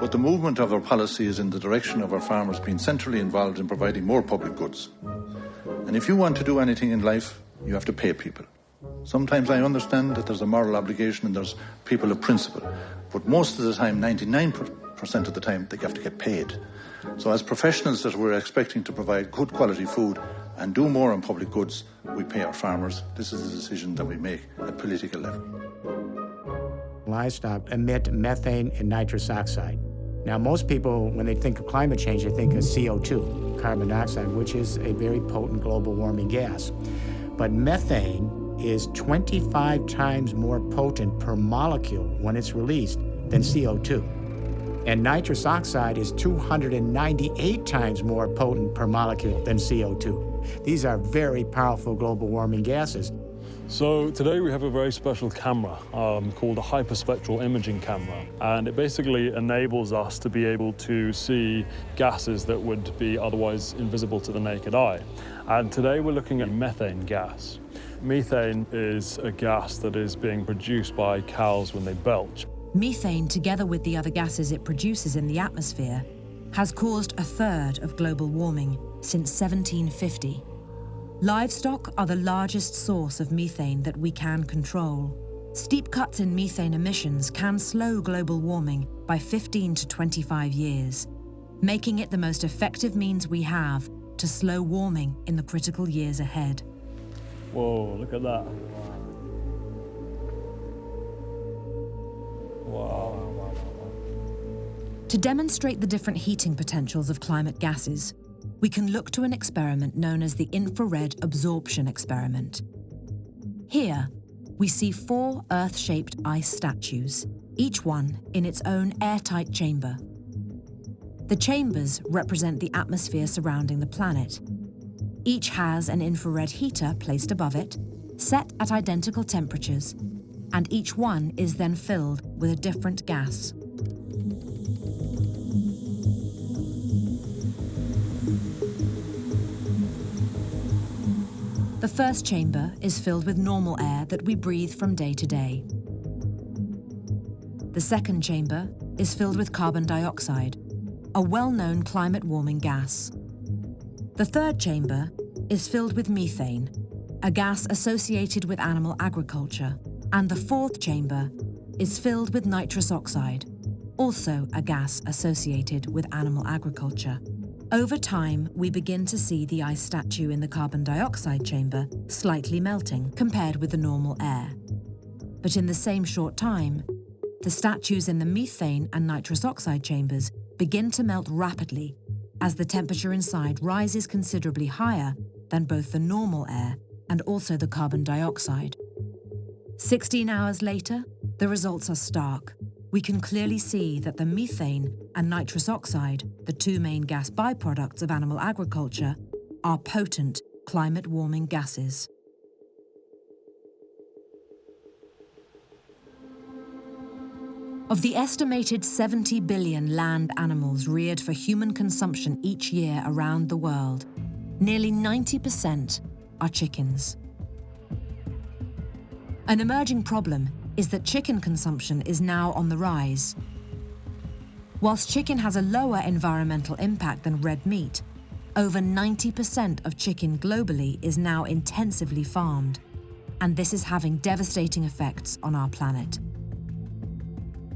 But the movement of our policy is in the direction of our farmers being centrally involved in providing more public goods. And if you want to do anything in life, you have to pay people. Sometimes I understand that there's a moral obligation and there's people of principle, but most of the time, 99% of the time, they have to get paid. So as professionals that we're expecting to provide good quality food and do more on public goods, we pay our farmers. This is a decision that we make at political level. Livestock emit methane and nitrous oxide. Now, most people, when they think of climate change, they think of CO2, carbon dioxide, which is a very potent global warming gas. But methane is 25 times more potent per molecule when it's released than CO2. And nitrous oxide is 298 times more potent per molecule than CO2. These are very powerful global warming gases. So today we have a very special camera called a hyperspectral imaging camera, and it basically enables us to be able to see gases that would be otherwise invisible to the naked eye. And today we're looking at methane gas. Methane is a gas that is being produced by cows when they belch. Methane, together with the other gases it produces in the atmosphere, has caused 1/3 of global warming since 1750. Livestock are the largest source of methane that we can control. Steep cuts in methane emissions can slow global warming by 15 to 25 years, making it the most effective means we have to slow warming in the critical years ahead. Whoa, look at that. Wow. To demonstrate the different heating potentials of climate gases, we can look to an experiment known as the infrared absorption experiment. Here, we see 4 Earth-shaped ice statues, each one in its own airtight chamber. The chambers represent the atmosphere surrounding the planet. Each has an infrared heater placed above it, set at identical temperatures, and each one is then filled with a different gas. The first chamber is filled with normal air that we breathe from day to day. The second chamber is filled with carbon dioxide, a well-known climate-warming gas. The third chamber is filled with methane, a gas associated with animal agriculture. And the fourth chamber is filled with nitrous oxide, also a gas associated with animal agriculture. Over time, we begin to see the ice statue in the carbon dioxide chamber slightly melting compared with the normal air. But in the same short time, the statues in the methane and nitrous oxide chambers begin to melt rapidly as the temperature inside rises considerably higher than both the normal air and also the carbon dioxide. 16 hours later, the results are stark. We can clearly see that the methane and nitrous oxide, the 2 main gas byproducts of animal agriculture, are potent climate-warming gases. Of the estimated 70 billion land animals reared for human consumption each year around the world, nearly 90% are chickens. An emerging problem is that chicken consumption is now on the rise. Whilst chicken has a lower environmental impact than red meat, over 90% of chicken globally is now intensively farmed, and this is having devastating effects on our planet.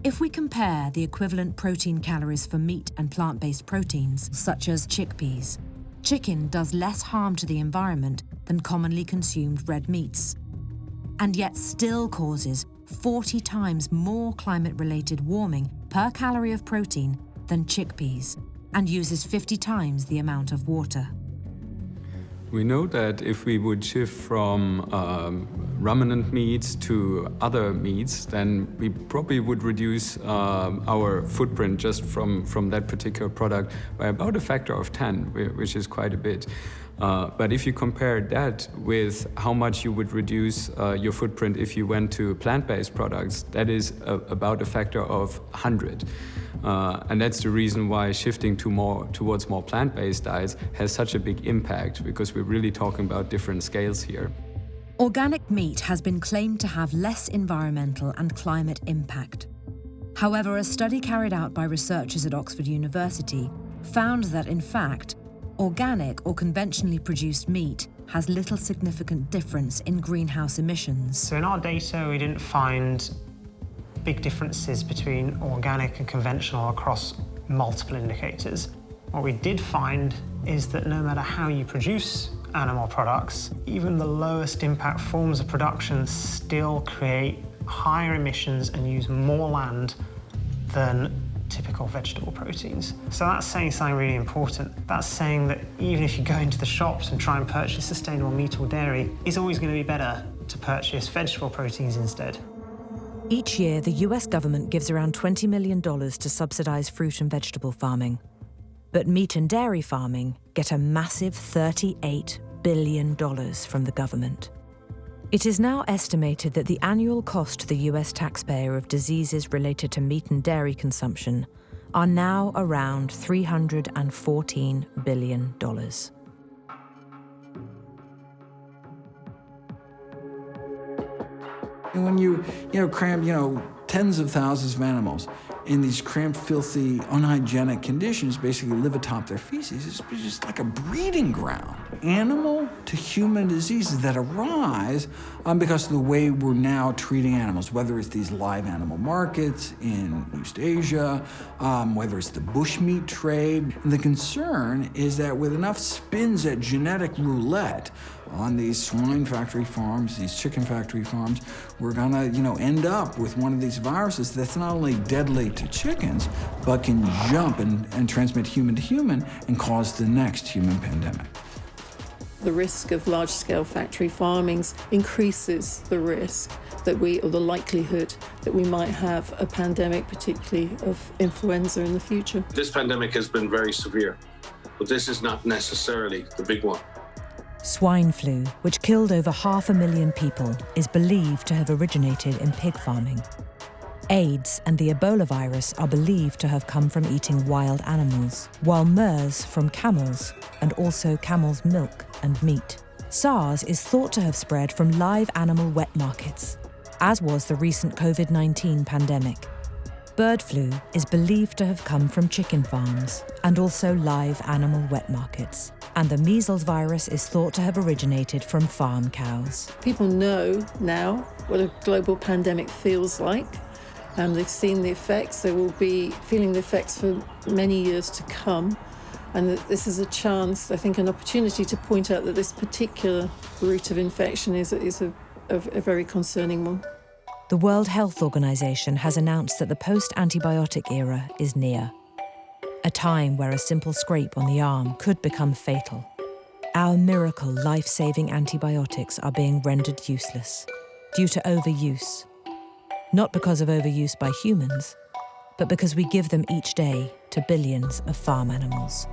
If we compare the equivalent protein calories for meat and plant-based proteins, such as chickpeas, chicken does less harm to the environment than commonly consumed red meats, and yet still causes 40 times more climate-related warming per calorie of protein than chickpeas, and uses 50 times the amount of water. We know that if we would shift from ruminant meats to other meats, then we probably would reduce our footprint just from that particular product by about a factor of 10, which is quite a bit. But if you compare that with how much you would reduce your footprint if you went to plant-based products, that is about a factor of 100. And that's the reason why shifting towards more plant-based diets has such a big impact, because we're really talking about different scales here. Organic meat has been claimed to have less environmental and climate impact. However, a study carried out by researchers at Oxford University found that, in fact, organic or conventionally produced meat has little significant difference in greenhouse emissions. So in our data, we didn't find big differences between organic and conventional across multiple indicators. What we did find is that no matter how you produce animal products, even the lowest impact forms of production still create higher emissions and use more land than typical vegetable proteins. So that's saying something really important. That's saying that even if you go into the shops and try and purchase sustainable meat or dairy, it's always going to be better to purchase vegetable proteins instead. Each year, the US government gives around $20 million to subsidize fruit and vegetable farming. But meat and dairy farming get a massive $38 billion from the government. It is now estimated that the annual cost to the US taxpayer of diseases related to meat and dairy consumption are now around $314 billion. And when you cram, tens of thousands of animals in these cramped, filthy, unhygienic conditions basically live atop their feces. It's just like a breeding ground. Animal to human diseases that arise because of the way we're now treating animals, whether it's these live animal markets in East Asia, whether it's the bushmeat trade. And the concern is that with enough spins at genetic roulette on these swine factory farms, these chicken factory farms, we're gonna, end up with one of these viruses that's not only deadly to chickens, but can jump and transmit human to human and cause the next human pandemic. The risk of large-scale factory farmings increases the risk that or the likelihood that we might have a pandemic, particularly of influenza in the future. This pandemic has been very severe, but this is not necessarily the big one. Swine flu, which killed over 500,000 people, is believed to have originated in pig farming. AIDS and the Ebola virus are believed to have come from eating wild animals, while MERS from camels, and also camel's milk and meat. SARS is thought to have spread from live animal wet markets, as was the recent COVID-19 pandemic. Bird flu is believed to have come from chicken farms and also live animal wet markets. And the measles virus is thought to have originated from farm cows. People know now what a global pandemic feels like. They've seen the effects. They will be feeling the effects for many years to come. And that this is a chance, I think, an opportunity to point out that this particular route of infection is a very concerning one. The World Health Organization has announced that the post-antibiotic era is near, a time where a simple scrape on the arm could become fatal. Our miracle life-saving antibiotics are being rendered useless due to overuse. Not because of overuse by humans, but because we give them each day to billions of farm animals.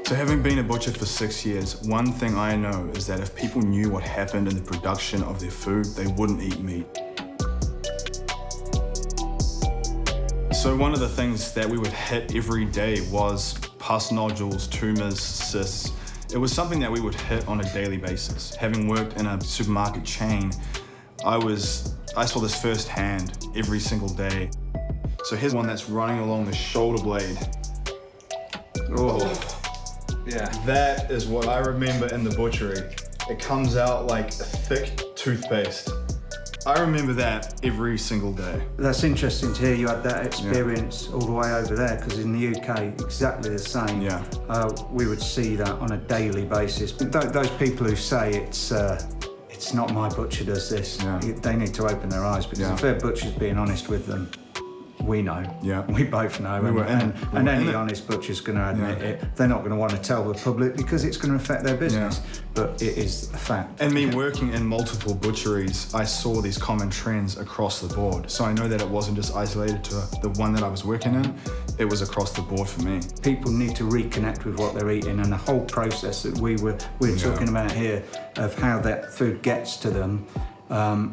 So having been a butcher for 6 years, one thing I know is that if people knew what happened in the production of their food, they wouldn't eat meat. So one of the things that we would hit every day was pus nodules, tumors, cysts. It was something that we would hit on a daily basis. Having worked in a supermarket chain, I saw this firsthand every single day. So here's one that's running along the shoulder blade. Oh. Yeah, that is what I remember in the butchery. It comes out like a thick toothpaste. I remember that every single day. That's interesting to hear you had that experience all the way over there, because in the UK, exactly the same. Yeah. We would see that on a daily basis. Those people who say it's not my butcher does this, they need to open their eyes, because if their butcher's being honest with them, we know. Yeah. We both know. And any honest butcher's going to admit it. They're not going to want to tell the public because it's going to affect their business. Yeah. But it is a fact. And me working in multiple butcheries, I saw these common trends across the board. So I know that it wasn't just isolated to the one that I was working in. It was across the board for me. People need to reconnect with what they're eating, and the whole process that we're talking about here of how that food gets to them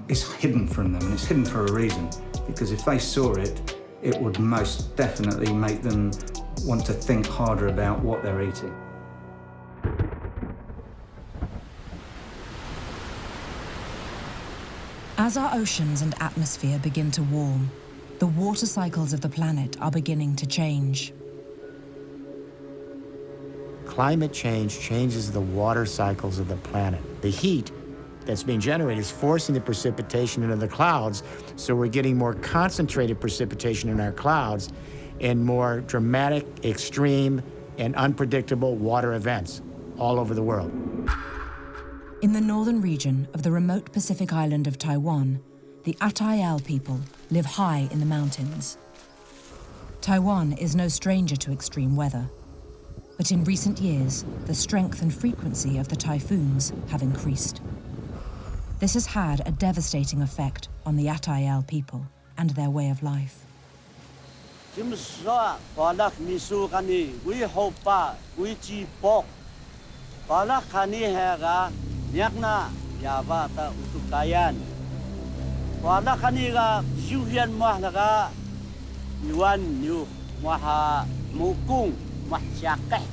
is hidden from them, and it's hidden for a reason. Because if they saw it, it would most definitely make them want to think harder about what they're eating. As our oceans and atmosphere begin to warm, the water cycles of the planet are beginning to change. Climate change changes the water cycles of the planet. The heat that's being generated is forcing the precipitation into the clouds, so we're getting more concentrated precipitation in our clouds and more dramatic, extreme, and unpredictable water events all over the world. In the northern region of the remote Pacific island of Taiwan, the Atayal people live high in the mountains. Taiwan is no stranger to extreme weather, but in recent years, the strength and frequency of the typhoons have increased. This has had a devastating effect on the Atayal people and their way of life. Wala kaniga juhian mahlaga yuan yu maha mukung mahsyakeh.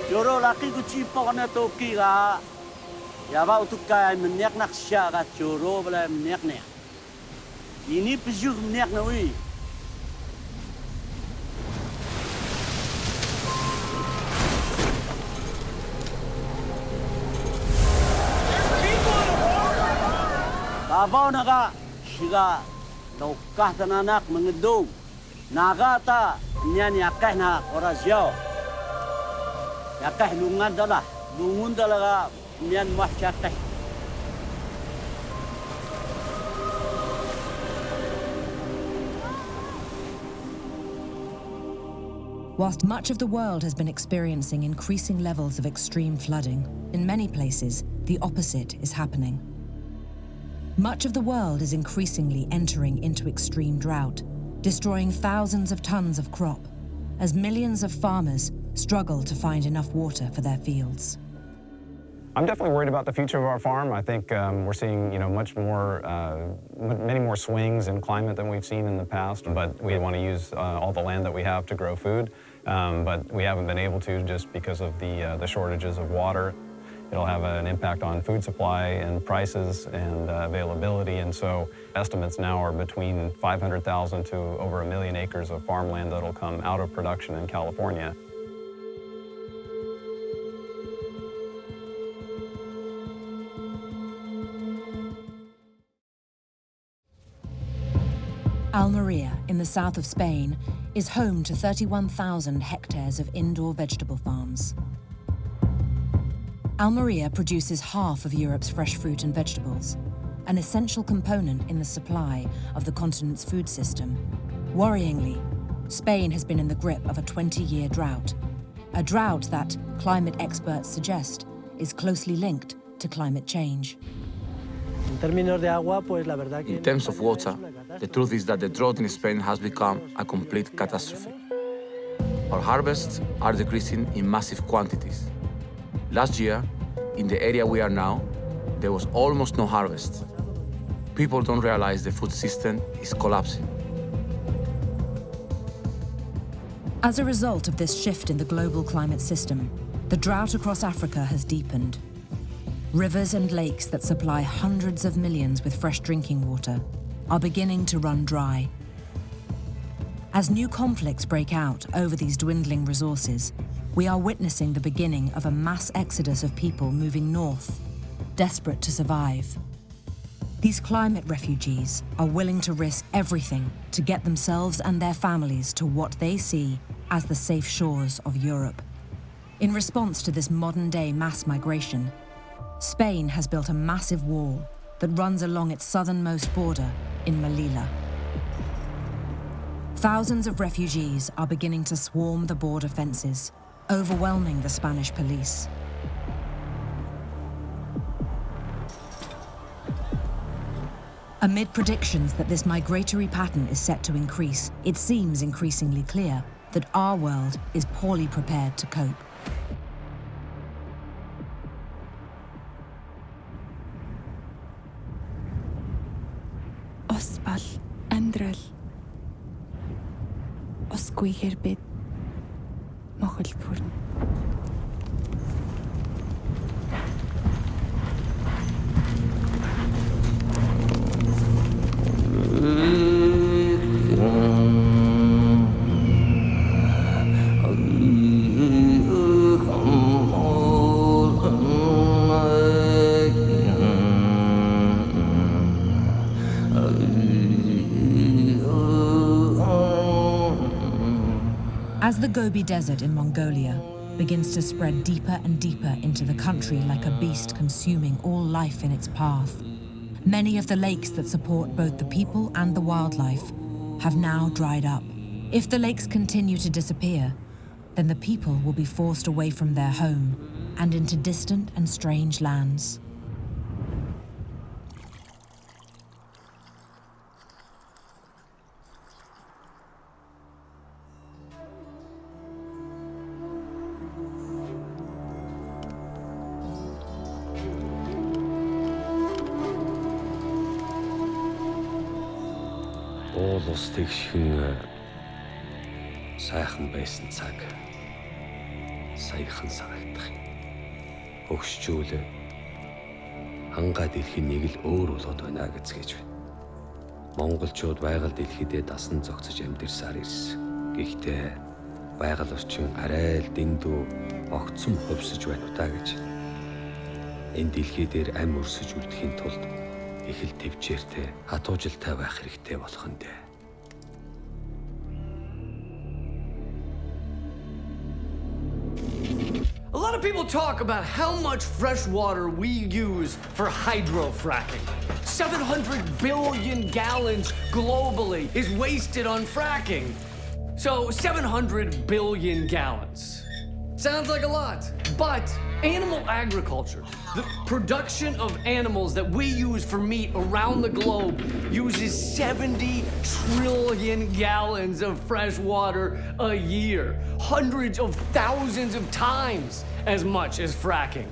Joro laki kucipok na toki ga yaba utukai menyak nak syaga joro bela menyak ne. Ini pejuh menyak na wi. Babaw naga siga lokah tananak mengedung naga ta nyan yakah na orasyo yakah lungan dalah lungun dalah nyan mahsyakah. Whilst much of the world has been experiencing increasing levels of extreme flooding, in many places the opposite is happening. Much of the world is increasingly entering into extreme drought, destroying thousands of tons of crop, as millions of farmers struggle to find enough water for their fields. I'm definitely worried about the future of our farm. I think we're seeing, many more swings in climate than we've seen in the past. But we want to use all the land that we have to grow food, but we haven't been able to just because of the shortages of water. It'll have an impact on food supply and prices and availability. And so estimates now are between 500,000 to over 1 million acres of farmland that'll come out of production in California. Almeria, in the south of Spain, is home to 31,000 hectares of indoor vegetable farms. Almeria produces half of Europe's fresh fruit and vegetables, an essential component in the supply of the continent's food system. Worryingly, Spain has been in the grip of a 20-year drought, a drought that, climate experts suggest, is closely linked to climate change. In terms of water, the truth is that the drought in Spain has become a complete catastrophe. Our harvests are decreasing in massive quantities. Last year, in the area we are now, there was almost no harvest. People don't realize the food system is collapsing. As a result of this shift in the global climate system, the drought across Africa has deepened. Rivers and lakes that supply hundreds of millions with fresh drinking water are beginning to run dry. As new conflicts break out over these dwindling resources, we are witnessing the beginning of a mass exodus of people moving north, desperate to survive. These climate refugees are willing to risk everything to get themselves and their families to what they see as the safe shores of Europe. In response to this modern-day mass migration, Spain has built a massive wall that runs along its southernmost border in Melilla. Thousands of refugees are beginning to swarm the border fences, overwhelming the Spanish police. Amid predictions that this migratory pattern is set to increase, it seems increasingly clear that our world is poorly prepared to cope. Osbal, Andral, Osquigherbit, Mochelpur. As the Gobi Desert in Mongolia begins to spread deeper and deeper into the country like a beast consuming all life in its path, many of the lakes that support both the people and the wildlife have now dried up. If the lakes continue to disappear, then the people will be forced away from their home and into distant and strange lands. улс тэгшхэн сайхан байсан цаг саяхан санагдах юм. Өгшчүүл хангаа дэлхийн нэг л өөр болоод байна гэцгээж байна. Монголчууд байгаль дэлхийдээ дасан зогцож амьдэрсаар ирсэн. Гэхдээ байгаль орчин арай л дэндүү огцом хувьсаж байна уу та гэж. Энэ дэлхий дээр ам өрсөж үлдэхийн тулд их л төвчээртэй хатуужилтай байх хэрэгтэй болох нь дээ. A lot of people talk about how much fresh water we use for hydrofracking. 700 billion gallons globally is wasted on fracking. So 700 billion gallons. Sounds like a lot, but animal agriculture, the production of animals that we use for meat around the globe, uses 70 trillion gallons of fresh water a year. Hundreds of thousands of times as much as fracking.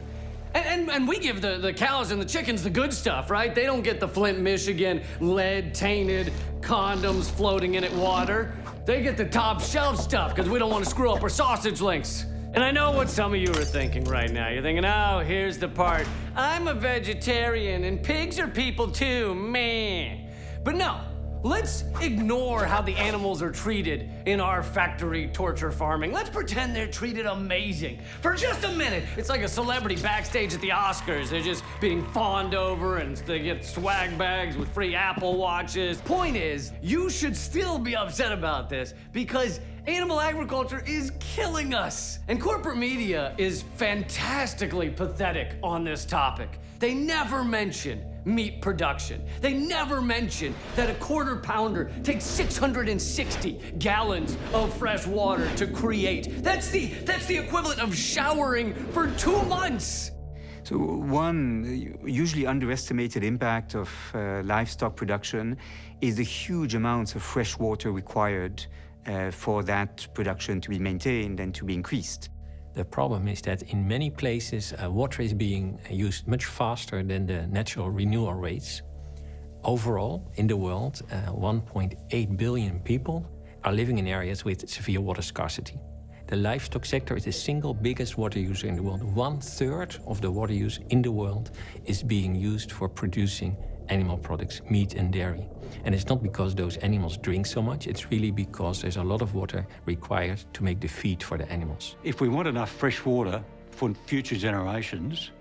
And we give the cows and the chickens the good stuff, right? They don't get the Flint, Michigan, lead-tainted condoms floating in it water. They get the top shelf stuff because we don't want to screw up our sausage links. And I know what some of you are thinking right now. You're thinking, oh, here's the part. I'm a vegetarian and pigs are people too, meh. But no, let's ignore how the animals are treated in our factory torture farming. Let's pretend they're treated amazing for just a minute. It's like a celebrity backstage at the Oscars. They're just being fawned over and they get swag bags with free Apple Watches. Point is, you should still be upset about this because animal agriculture is killing us. And corporate media is fantastically pathetic on this topic. They never mention meat production. They never mention that a quarter pounder takes 660 gallons of fresh water to create. That's the equivalent of showering for 2 months. So one usually underestimated impact of livestock production is the huge amounts of fresh water required for that production to be maintained and to be increased. The problem is that in many places, water is being used much faster than the natural renewal rates. Overall, in the world, 1.8 billion people are living in areas with severe water scarcity. The livestock sector is the single biggest water user in the world. 1/3 of the water use in the world is being used for producing animal products, meat and dairy. And it's not because those animals drink so much, it's really because there's a lot of water required to make the feed for the animals. If we want enough fresh water for future generations,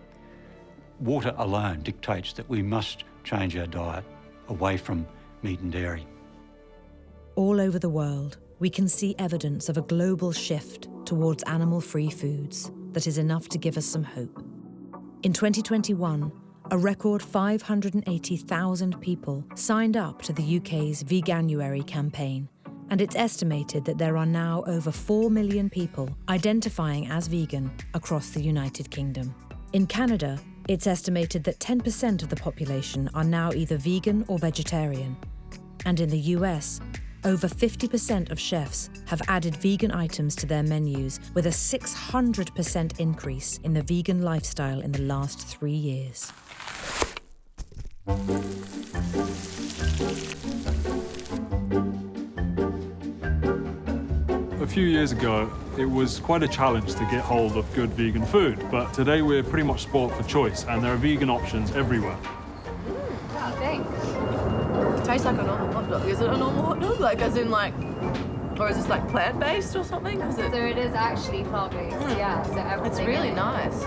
water alone dictates that we must change our diet away from meat and dairy. All over the world, we can see evidence of a global shift towards animal-free foods that is enough to give us some hope. In 2021, a record 580,000 people signed up to the UK's Veganuary campaign, and it's estimated that there are now over 4 million people identifying as vegan across the United Kingdom. In Canada, it's estimated that 10% of the population are now either vegan or vegetarian. And in the US, over 50% of chefs have added vegan items to their menus, with a 600% increase in the vegan lifestyle in the last 3 years. A few years ago, it was quite a challenge to get hold of good vegan food, but today we're pretty much spoilt for choice, and there are vegan options everywhere. What do you think? It tastes like a normal hot dog. Is it a normal hot dog? Like, as in, like, or is this like plant-based or something? So it is actually plant-based, yeah. So everything. It's really nice.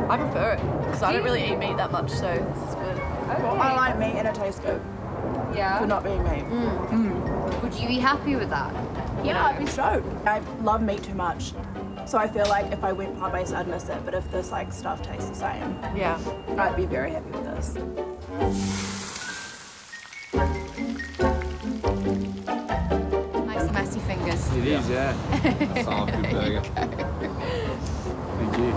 I prefer it because I don't really eat meat that much, so this is good. Okay. Well, I like meat and it tastes good. Yeah. For not being meat. Would you be happy with that? Yeah, I'd be stoked. I love meat too much, so I feel like if I went plant-based, I'd miss it. But if this like stuff tastes the same, yeah, I'd be very happy with this. Nice messy fingers. It is, yeah. Sounds good burger. Thank you.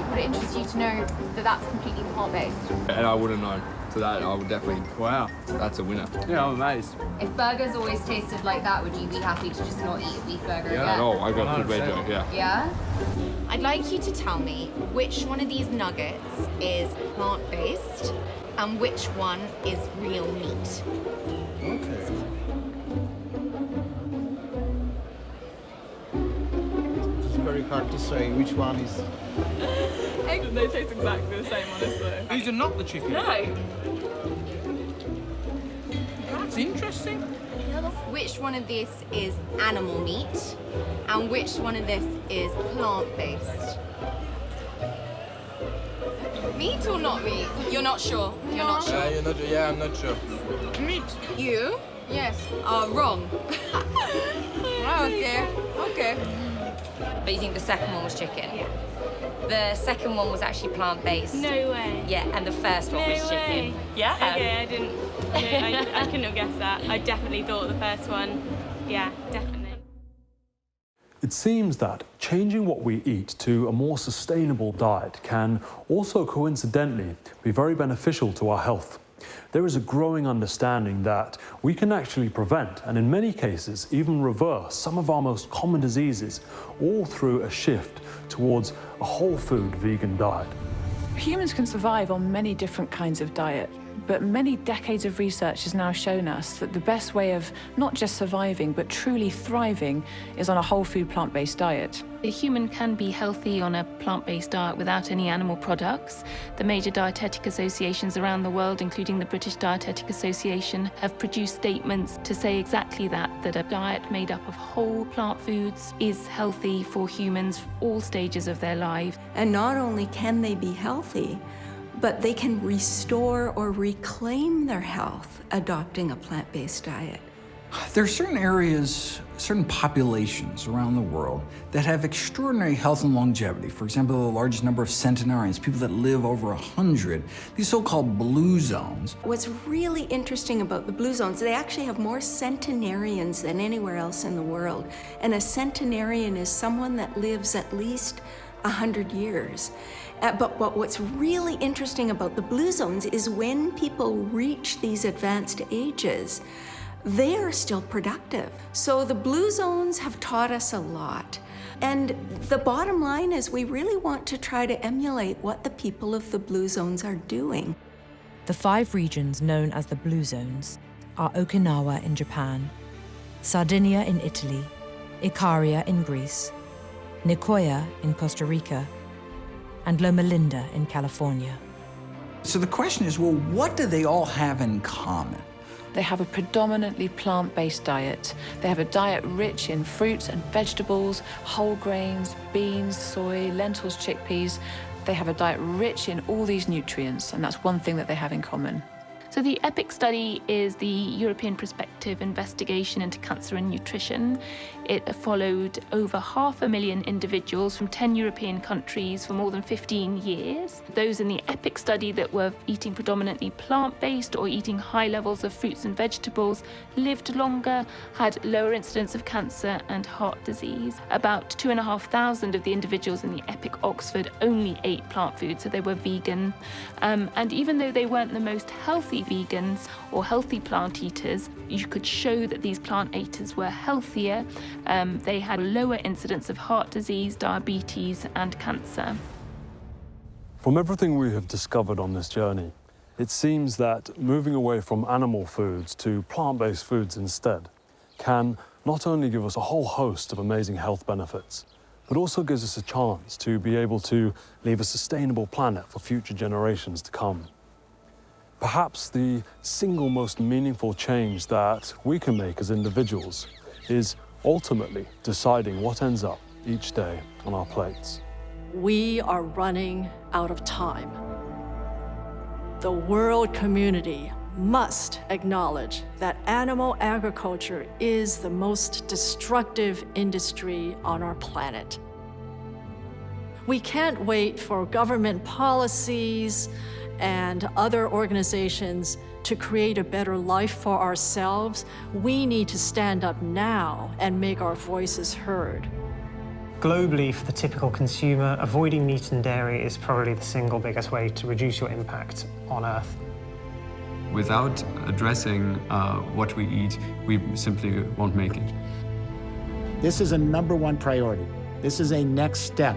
Would it interest you to know that that's completely plant-based? And I wouldn't know. So that I would definitely, wow, that's a winner. Yeah, I'm amazed. If burgers always tasted like that, would you be happy to just not eat a beef burger again? Yeah, no, I got good veg, yeah. Yeah? I'd like you to tell me which one of these nuggets is plant-based and which one is real meat. Okay. very hard to say which one is. They taste exactly the same, honestly. These are not the chicken. No. That's interesting. Which one of this is animal meat, and which one of this is plant-based? Meat or not meat? You're not sure? You're not sure? You're not, yeah, I'm not sure. Meat. You, yes, are wrong. Okay. Okay. But you think the second one was chicken? Yeah. The second one was actually plant-based. No way. Yeah, and the first one was chicken. Yeah. Okay, I didn't. I couldn't have guessed that. I definitely thought the first one. Yeah, definitely. It seems that changing what we eat to a more sustainable diet can also coincidentally be very beneficial to our health. There is a growing understanding that we can actually prevent, and in many cases even reverse, some of our most common diseases, all through a shift towards a whole food vegan diet. Humans can survive on many different kinds of diet, but many decades of research has now shown us that the best way of not just surviving, but truly thriving is on a whole food plant-based diet. A human can be healthy on a plant-based diet without any animal products. The major dietetic associations around the world, including the British Dietetic Association, have produced statements to say exactly that a diet made up of whole plant foods is healthy for humans all stages of their lives. And not only can they be healthy, but they can restore or reclaim their health adopting a plant-based diet. There are certain areas, certain populations around the world that have extraordinary health and longevity. For example, the largest number of centenarians, people that live over 100, these so-called blue zones. What's really interesting about the blue zones, they actually have more centenarians than anywhere else in the world. And a centenarian is someone that lives at least 100 years. But what's really interesting about the blue zones is when people reach these advanced ages, they are still productive. So the blue zones have taught us a lot. And the bottom line is we really want to try to emulate what the people of the blue zones are doing. The 5 regions known as the Blue Zones are Okinawa in Japan, Sardinia in Italy, Ikaria in Greece, Nicoya in Costa Rica, and Loma Linda in California. So the question is, well, what do they all have in common? They have a predominantly plant-based diet. They have a diet rich in fruits and vegetables, whole grains, beans, soy, lentils, chickpeas. They have a diet rich in all these nutrients, and that's one thing that they have in common. So the EPIC study is the European Prospective Investigation into Cancer and Nutrition. It followed over 500,000 individuals from 10 European countries for more than 15 years. Those in the EPIC study that were eating predominantly plant-based or eating high levels of fruits and vegetables lived longer, had lower incidence of cancer and heart disease. About 2,500 of the individuals in the EPIC Oxford only ate plant food, so they were vegan. And even though they weren't the most healthy vegans or healthy plant eaters, you could show that these plant eaters were healthier. They had a lower incidence of heart disease, diabetes, and cancer. From everything we have discovered on this journey, it seems that moving away from animal foods to plant-based foods instead can not only give us a whole host of amazing health benefits, but also gives us a chance to be able to leave a sustainable planet for future generations to come. Perhaps the single most meaningful change that we can make as individuals is ultimately deciding what ends up each day on our plates. We are running out of time. The world community must acknowledge that animal agriculture is the most destructive industry on our planet. We can't wait for government policies and other organizations to create a better life for ourselves. We need to stand up now and make our voices heard. Globally, for the typical consumer, avoiding meat and dairy is probably the single biggest way to reduce your impact on Earth. Without addressing what we eat, we simply won't make it. This is a #1 priority. This is a next step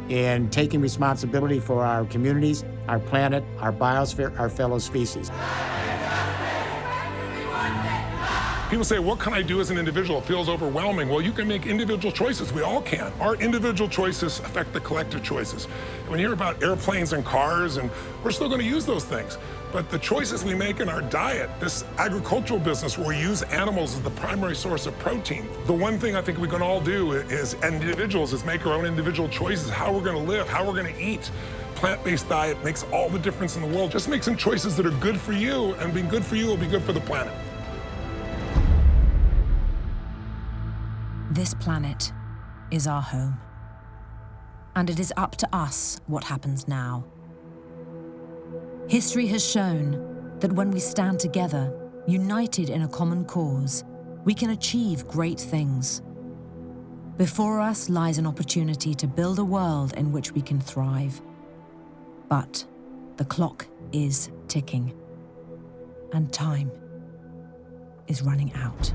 in taking responsibility for our communities, our planet, our biosphere, our fellow species. People say, what can I do as an individual? It feels overwhelming. Well, you can make individual choices. We all can. Our individual choices affect the collective choices. When you hear about airplanes and cars, and we're still going to use those things. But the choices we make in our diet, this agricultural business where we use animals as the primary source of protein, the one thing I think we can all do is, as individuals, is make our own individual choices, how we're going to live, how we're going to eat. Plant-based diet makes all the difference in the world. Just make some choices that are good for you, and being good for you will be good for the planet. This planet is our home. And it is up to us what happens now. History has shown that when we stand together, united in a common cause, we can achieve great things. Before us lies an opportunity to build a world in which we can thrive. But the clock is ticking, and time is running out.